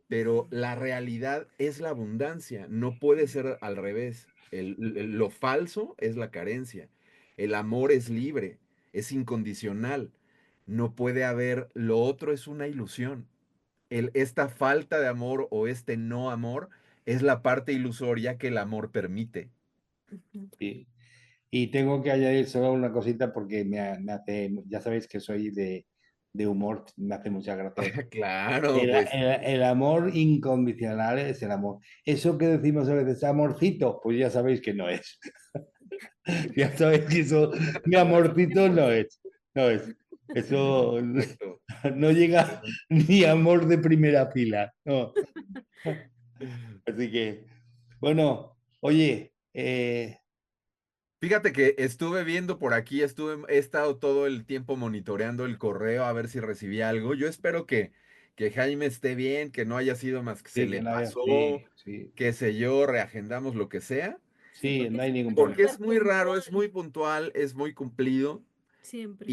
pero la realidad es la abundancia, no puede ser al revés. Lo falso es la carencia. El amor es libre, es incondicional. No puede haber, lo otro es una ilusión. Esta falta de amor o este no amor es la parte ilusoria que el amor permite. Ujú. sí. Y tengo que añadir solo una cosita porque me hace, ya sabéis que soy de humor, me hace mucha gracia. Claro, pues El amor incondicional es el amor. Eso que decimos a veces, amorcito, pues ya sabéis que no es. Ya sabéis que eso, mi amorcito no es. No es. Eso exacto. no llega ni amor de primera fila. No. Así que, bueno, oye, Fíjate que estuve viendo por aquí, he estado todo el tiempo monitoreando el correo a ver si recibí algo. Yo espero que Jaime esté bien, que no haya sido más que se sí, que le no haya, pasó, sí, sí, qué sé yo, reagendamos lo que sea, Sí, sí, porque no hay es ningún porque problema. es súper muy raro, es muy puntual. puntual, es muy cumplido Siempre.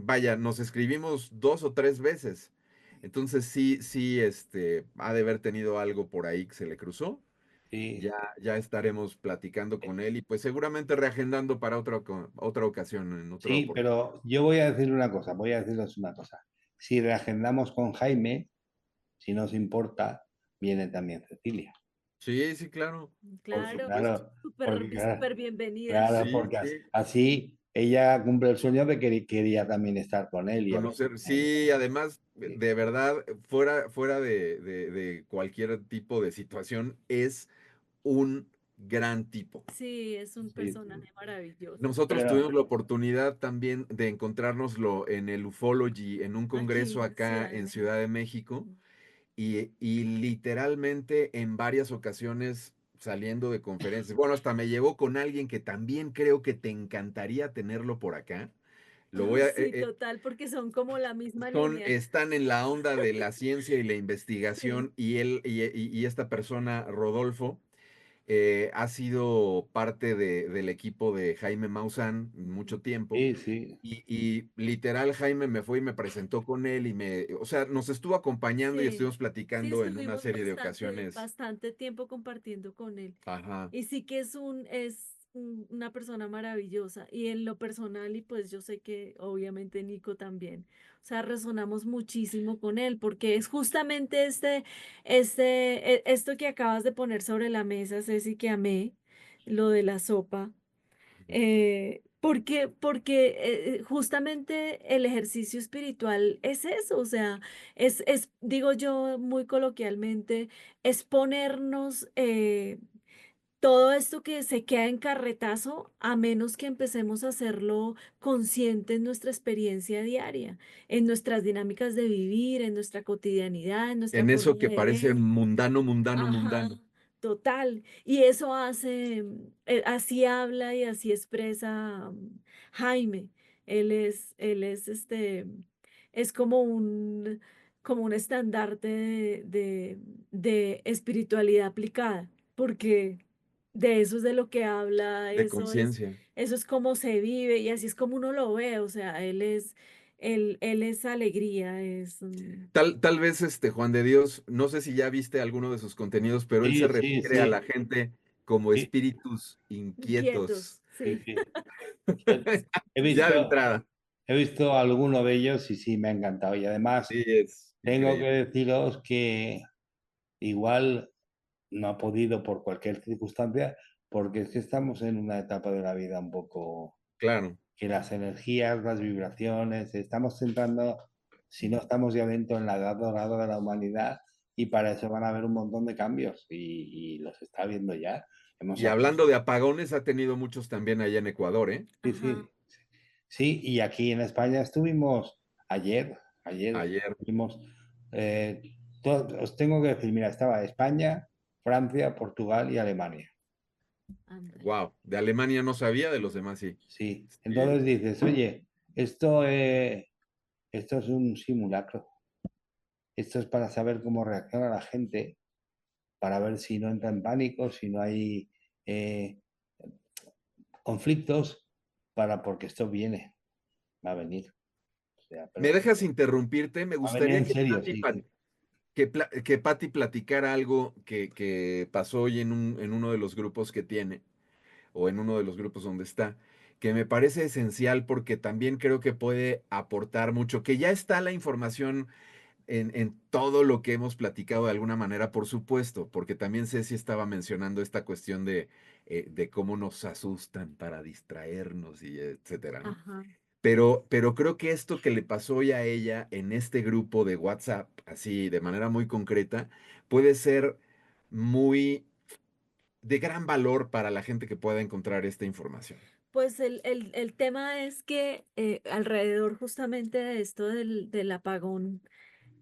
vaya, nos escribimos 2 o 3 veces. Entonces sí, ha de haber tenido algo por ahí que se le cruzó. Sí, Ya estaremos platicando con él y pues seguramente reagendando para otra ocasión, en otra sí, oportunidad. pero yo voy a decir una cosa, voy a deciros una cosa. Si reagendamos con Jaime, si nos importa, viene también Cecilia. Sí, sí, claro, por Claro, supuesto. Claro, súper, porque claro, súper bienvenida. claro, Sí, porque sí. así ella cumple el sueño de que quería también estar con él y hablar Conocer, con él. sí, además, Sí, de verdad, fuera de cualquier tipo de situación, es un gran tipo. Sí, es un sí, sí. personaje maravilloso. Nosotros tuvimos Pero la oportunidad también de encontrárnoslo en el Ufology, en un Aquí congreso en acá Ciudad de en México. Ciudad de México. Y literalmente en varias ocasiones saliendo de conferencias, bueno, hasta me llevó con alguien que también creo que te encantaría tenerlo por acá. Lo voy Ay, a, sí, total, porque son como la misma línea. están en la onda de la ciencia y la Sí, investigación y y esta persona, Rodolfo, ha sido parte del equipo de Jaime Maussan mucho tiempo. sí, sí, Y literal, Jaime me fue y me presentó con él o sea, nos estuvo acompañando y sí, estuvimos sí, platicando en una estuvimos serie de bastante, ocasiones. bastante tiempo compartiendo con él. Ajá. Y sí que una persona maravillosa. Y en lo personal, y pues yo sé que obviamente Nico también. O O sea, resonamos muchísimo con él, porque es justamente esto que acabas de poner sobre la mesa, Ceci, que amé, lo de la sopa. Porque justamente el ejercicio espiritual es eso, o sea, digo yo muy coloquialmente, es ponernos todo esto que se queda en carretazo a menos que empecemos a hacerlo consciente en nuestra experiencia diaria, en nuestras dinámicas de vivir, en nuestra cotidianidad, en nuestra En eso forma que de parece ver. mundano, mundano, Ajá, mundano. total. Y eso hace, así habla y así expresa Jaime. Es como un estandarte de espiritualidad aplicada, porque de eso es de lo que habla, De conciencia. eso es como se vive y así es como uno lo ve. O sea, él es alegría, Tal vez Juan de Dios, no sé si ya viste alguno de sus contenidos, pero él se Sí, sí, refiere a sí, la gente como sí, espíritus inquietos. inquietos, sí, sí. sí. He Ya de visto, entrada. he visto alguno de ellos y sí, me ha encantado. Y además, Sí, es tengo que increíble. deciros que igual no ha podido por cualquier circunstancia, porque es que estamos en una etapa de la vida un poco Claro. que las energías, las vibraciones, estamos entrando, si no estamos ya dentro en la edad dorada de la humanidad, y para eso van a haber un montón de cambios y los está viendo ya. Hemos Y hablado. hablando de apagones, ha tenido muchos también allá en Ecuador, ¿eh? Sí, Ajá. sí, sí, y aquí en España estuvimos ayer Ayer. estuvimos, eh, os tengo que decir, mira, estaba España, Francia, Portugal y Alemania. Ándale. Wow. De Alemania no sabía, de los demás sí. Sí, Sí. entonces dices, oye, esto es un simulacro. Esto es para saber cómo reacciona la gente, para ver si no entra en pánico, si no hay eh, conflictos, porque esto viene, va a venir. O sea, ¿Me pero dejas interrumpirte? Me va a venir gustaría en serio, sí, sí. Que Patti platicara algo que pasó hoy en uno de los grupos que tiene, o en uno de los grupos donde está, que me parece esencial porque también creo que puede aportar mucho, que ya está la información en todo lo que hemos platicado de alguna manera, por supuesto, porque también Ceci estaba mencionando esta cuestión de cómo nos asustan para distraernos y etcétera, ¿no? Ajá. Pero creo que esto que le pasó hoy a ella en este grupo de WhatsApp, así de manera muy concreta, puede ser muy de gran valor para la gente que pueda encontrar esta información. Pues el tema es que alrededor justamente de esto del apagón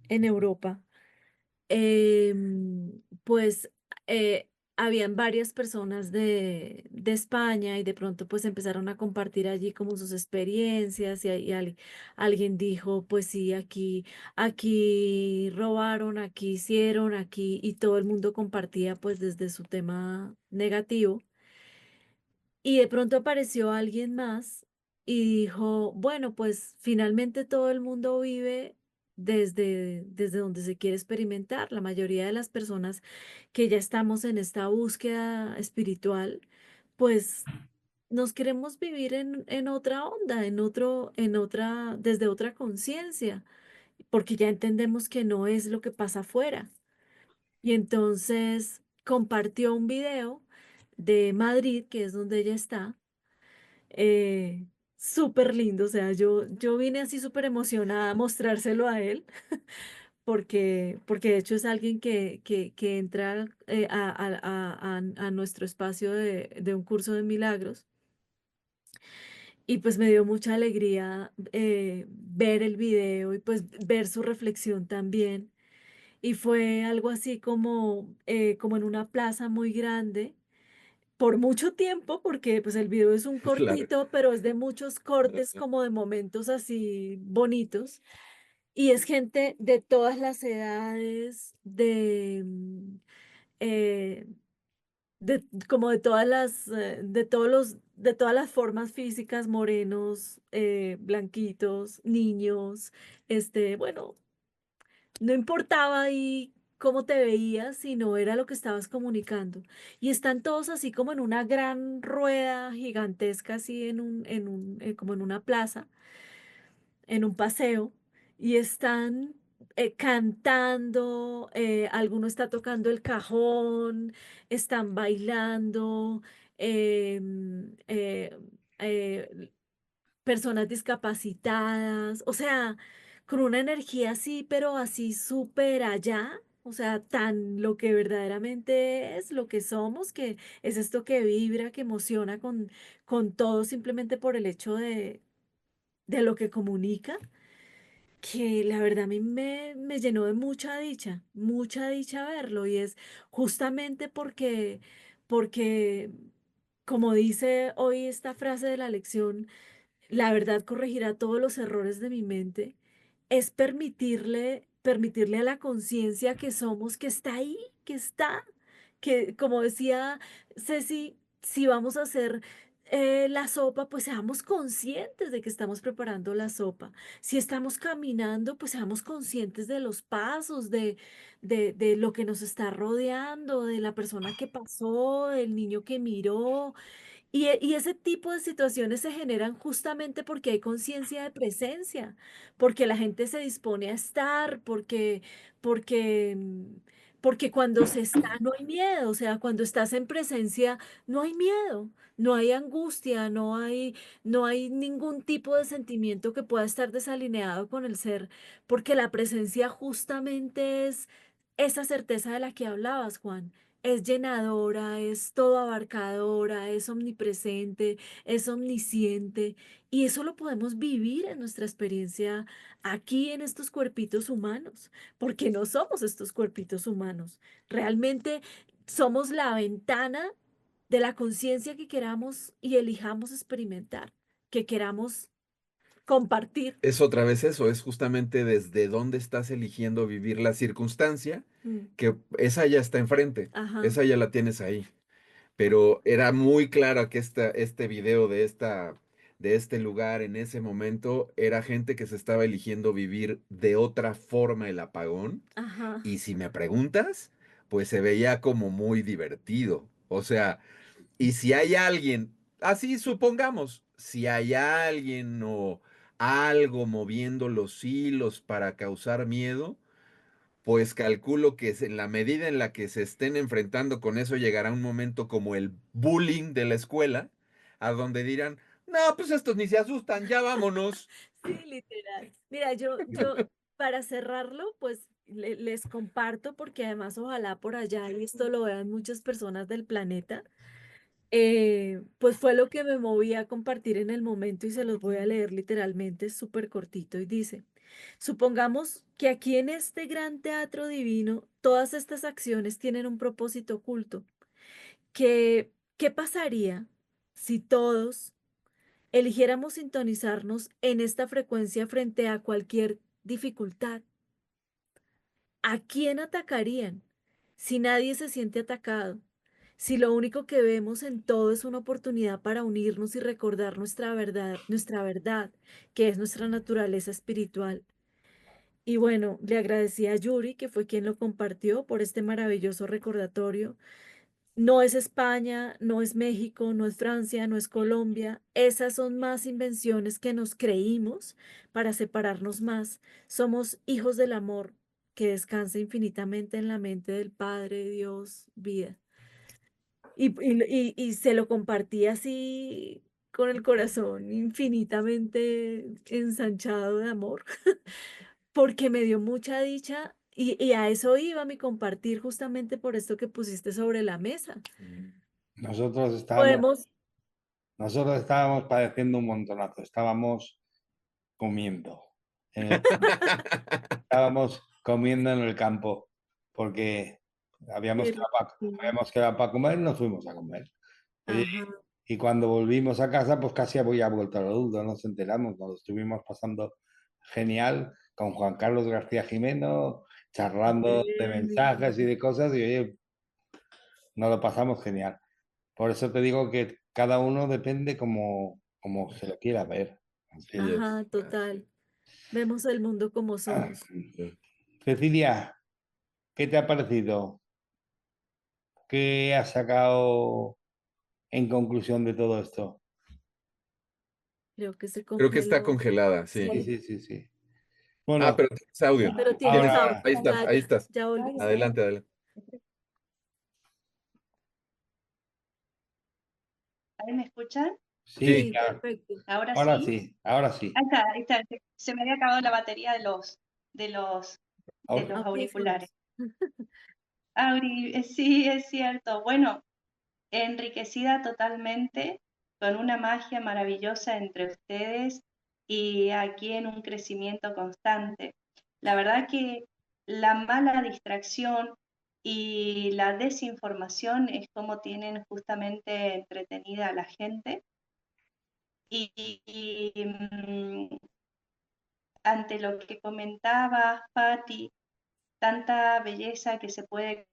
en Europa, pues habían varias personas de España y de pronto pues empezaron a compartir allí como sus experiencias alguien dijo, pues sí, aquí robaron, aquí hicieron, aquí y todo el mundo compartía pues desde su tema negativo. Y de pronto apareció alguien más y dijo, bueno, pues finalmente todo el mundo vive desde donde se quiere experimentar. La mayoría de las personas que ya estamos en esta búsqueda espiritual, pues nos queremos vivir en otra onda, desde otra conciencia, porque ya entendemos que no es lo que pasa afuera. Y entonces compartió un video de Madrid, que es donde ella está, súper lindo. O sea, yo vine así súper emocionada a mostrárselo a él, porque de hecho es alguien que entra a nuestro espacio de un curso de milagros. Y pues me dio mucha alegría ver el video y pues ver su reflexión también. Y fue algo así como en una plaza muy grande por mucho tiempo, porque pues el video es un Claro. cortito, pero es de muchos cortes como de momentos así bonitos. Y es gente de todas las edades, eh, como de todas las formas físicas, morenos, blanquitos, niños, bueno, no importaba ahí cómo te veías, sino era lo que estabas comunicando. Y están todos así como en una gran rueda gigantesca, así como en una plaza, en un paseo. y están cantando, alguno está tocando el cajón, están bailando, personas discapacitadas, o sea, con una energía así, pero así súper allá, o sea, tan lo que verdaderamente es, lo que somos, que es esto que vibra, que emociona con todo simplemente por el hecho de lo que comunica, que la verdad a mí me llenó de mucha dicha verlo, y es justamente porque, como dice hoy esta frase de la lección, la verdad corregirá todos los errores de mi mente, es permitirle a la conciencia que somos, que está ahí, que está, que como decía Ceci, si vamos a hacer la sopa, pues seamos conscientes de que estamos preparando la sopa. Si estamos caminando, pues seamos conscientes de los pasos, de lo que nos está rodeando, de la persona que pasó, del niño que miró, y ese tipo de situaciones se generan justamente porque hay conciencia de presencia, porque la gente se dispone a estar, porque, porque cuando se está no hay miedo, o sea, cuando estás en presencia no hay miedo, no hay angustia, no hay ningún tipo de sentimiento que pueda estar desalineado con el ser, porque la presencia justamente es esa certeza de la que hablabas, Juan. Es llenadora, es todo abarcadora, es omnipresente, es omnisciente, y eso lo podemos vivir en nuestra experiencia aquí en estos cuerpitos humanos, porque no somos estos cuerpitos humanos. Realmente somos la ventana de la conciencia que queramos y elijamos experimentar, que queramos compartir. Es otra vez eso, es justamente desde dónde estás eligiendo vivir la circunstancia, Mm, que esa ya está enfrente, ajá, esa ya la tienes ahí. Pero era muy claro que este video de este lugar en ese momento era gente que se estaba eligiendo vivir de otra forma el apagón. ajá, Y si me preguntas, pues se veía como muy divertido. O sea, y si hay alguien, así supongamos, si hay alguien o algo moviendo los hilos para causar miedo, pues calculo que en la medida en la que se estén enfrentando con eso, llegará un momento como el bullying de la escuela, a donde dirán, no, pues estos ni se asustan, ya vámonos. sí, literal. Mira, para cerrarlo, pues les comparto, porque además ojalá por allá y esto lo vean muchas personas del planeta, pues fue lo que me movía a compartir en el momento y se los voy a leer literalmente, es súper cortito y dice, supongamos que aquí en este gran teatro divino, todas estas acciones tienen un propósito oculto. ¿Qué pasaría si todos eligiéramos sintonizarnos en esta frecuencia frente a cualquier dificultad? ¿A quién atacarían si nadie se siente atacado? Si lo único que vemos en todo es una oportunidad para unirnos y recordar nuestra verdad, que es nuestra naturaleza espiritual. Y bueno, le agradecí a Yuri, que fue quien lo compartió, por este maravilloso recordatorio. No es España, no es México, no es Francia, no es Colombia. Esas son más invenciones que nos creímos para separarnos más. Somos hijos del amor que descansa infinitamente en la mente del Padre, Dios, vida. Y se lo compartí así con el corazón infinitamente ensanchado de amor, porque me dio mucha dicha y a eso iba mi compartir justamente por esto que pusiste sobre la mesa. Nosotros estábamos, Podemos, nosotros estábamos padeciendo un montonazo, estábamos comiendo. En el- estábamos comiendo en el campo porque pero sí, habíamos quedado para comer y nos fuimos a comer. Oye, ajá, y cuando volvimos a casa, pues casi había vuelto a la duda, nos enteramos, nos lo estuvimos pasando genial con Juan Carlos García Jimeno, charlando de mensajes y bien, de cosas, y oye, nos lo pasamos genial. Por eso te digo que cada uno depende como se lo quiera ver. Sí, Así. ajá, total. Vemos el mundo como Ah, somos. Cecilia, ¿qué te ha parecido? ¿Qué has sacado en conclusión de todo esto? Creo que se creo que está congeló. congelada, sí. Sí, Sí, sí, sí, sí. Bueno, pero tienes audio. Pero tienes Tienes, audio. ahí estás, Ya, ahí ya, estás. ya volviste. Adelante, adelante. ¿Ahí me escuchan? sí, Sí. Sí, claro. perfecto. Ahora Ahora sí. sí, ahora sí. Ahí está. Se me había acabado la batería de los Ahora- auriculares. Audífonos. Sí, es cierto. Bueno, enriquecida totalmente, con una magia maravillosa entre ustedes y aquí en un crecimiento constante. La verdad que la mala distracción y la desinformación es como tienen justamente entretenida a la gente. Y ante lo que comentaba Patti, tanta belleza que se puede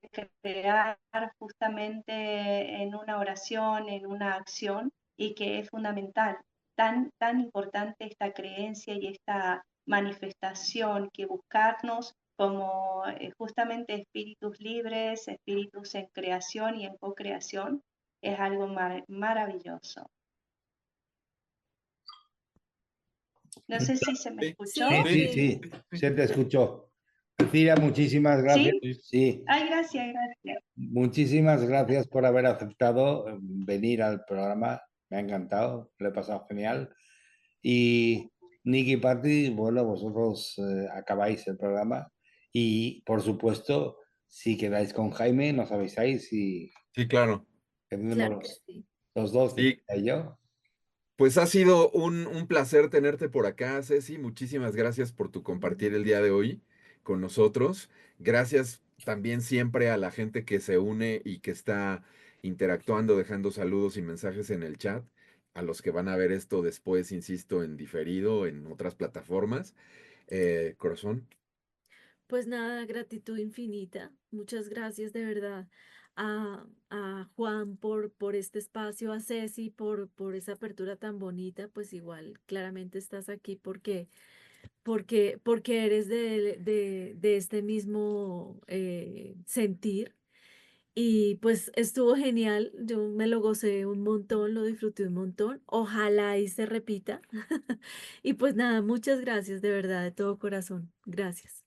crear justamente en una oración, en una acción, y que es fundamental. Tan importante esta creencia y esta manifestación que buscarnos como justamente espíritus libres, espíritus en creación y en co-creación, es algo maravilloso. No sé si se me Sí, escuchó. Sí, sí, Sí. sí, se te escuchó. Cecilia, muchísimas gracias. ¿Sí? Sí, Ay, gracias. muchísimas gracias por haber aceptado venir al programa. Me ha encantado, lo he pasado genial. Y Nicky Party, bueno, vosotros acabáis el programa. Y por supuesto, si quedáis con Jaime, nos avisáis y Sí, claro. Claro que tenemos sí. los dos, Sí, Cecilia y yo. pues ha sido un placer tenerte por acá, Ceci. Muchísimas gracias por tu compartir el día de hoy con nosotros. Gracias también siempre a la gente que se une y que está interactuando, dejando saludos y mensajes en el chat, a los que van a ver esto después, insisto, en diferido, en otras plataformas. Corazón. Pues nada, gratitud infinita. Muchas gracias de verdad a Juan por este espacio, a Ceci por esa apertura tan bonita. Pues igual, claramente estás aquí porque eres de este mismo sentir. Y pues estuvo genial, yo me lo gocé un montón, lo disfruté un montón. Ojalá y se repita. Y pues nada, muchas gracias de verdad, de todo corazón. Gracias.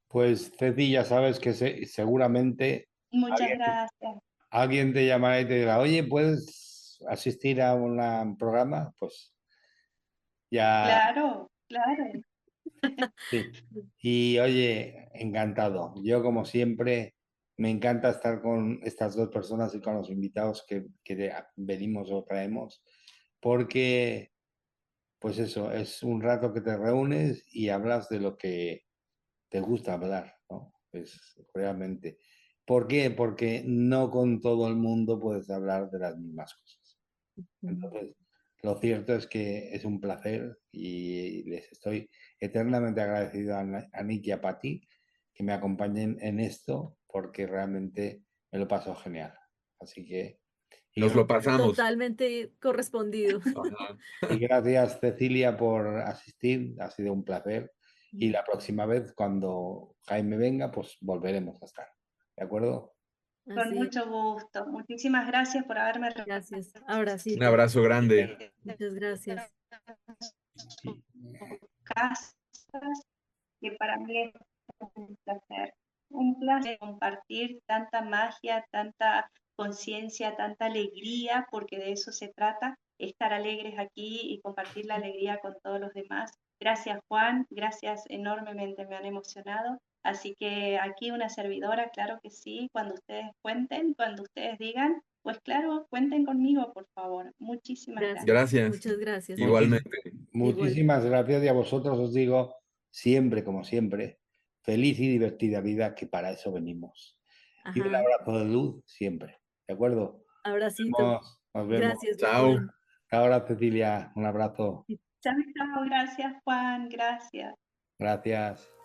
Pues Ceci, ya sabes que seguramente Muchas alguien, gracias. alguien te llamará y te dirá, oye, ¿puedes asistir a un programa? Pues ya, Claro. sí. Y oye, encantado. Yo como siempre, me encanta estar con estas dos personas y con los invitados que venimos o traemos, porque pues eso, es un rato que te reúnes y hablas de lo que te gusta hablar, ¿no? Es realmente. ¿Por qué? Porque no con todo el mundo puedes hablar de las mismas cosas. Mm. Entonces, lo cierto es que es un placer y les estoy eternamente agradecido a Nick y a Patti que me acompañen en esto porque realmente me lo paso genial. Así que, y, Nos lo pasamos. Totalmente correspondido. Ajá. y gracias Cecilia por asistir, ha sido un placer. Y la próxima vez, cuando Jaime venga, pues volveremos a estar. ¿De acuerdo? Con Así es. mucho gusto. Muchísimas gracias por haberme Gracias. Un Abracito. abrazo grande. Muchas gracias. Sí. casas, que para mí es un placer compartir tanta magia, tanta conciencia, tanta alegría, porque de eso se trata, estar alegres aquí y compartir la alegría con todos los demás. Gracias Juan, gracias enormemente, me han emocionado. Así que aquí una servidora, claro que sí, cuando ustedes cuenten, cuando ustedes digan, pues claro, cuenten conmigo, por favor. Muchísimas Gracias. gracias. Gracias. Muchas gracias. Igualmente. Igual. Muchísimas gracias y a vosotros os digo siempre, como siempre, feliz y divertida vida, que para eso venimos. Y un Ajá. abrazo de luz siempre. ¿De acuerdo? Abracito. Nos vemos. Gracias, Chao. Juan. Ahora, Cecilia, un abrazo. Chao, chao, gracias Juan, gracias. Gracias.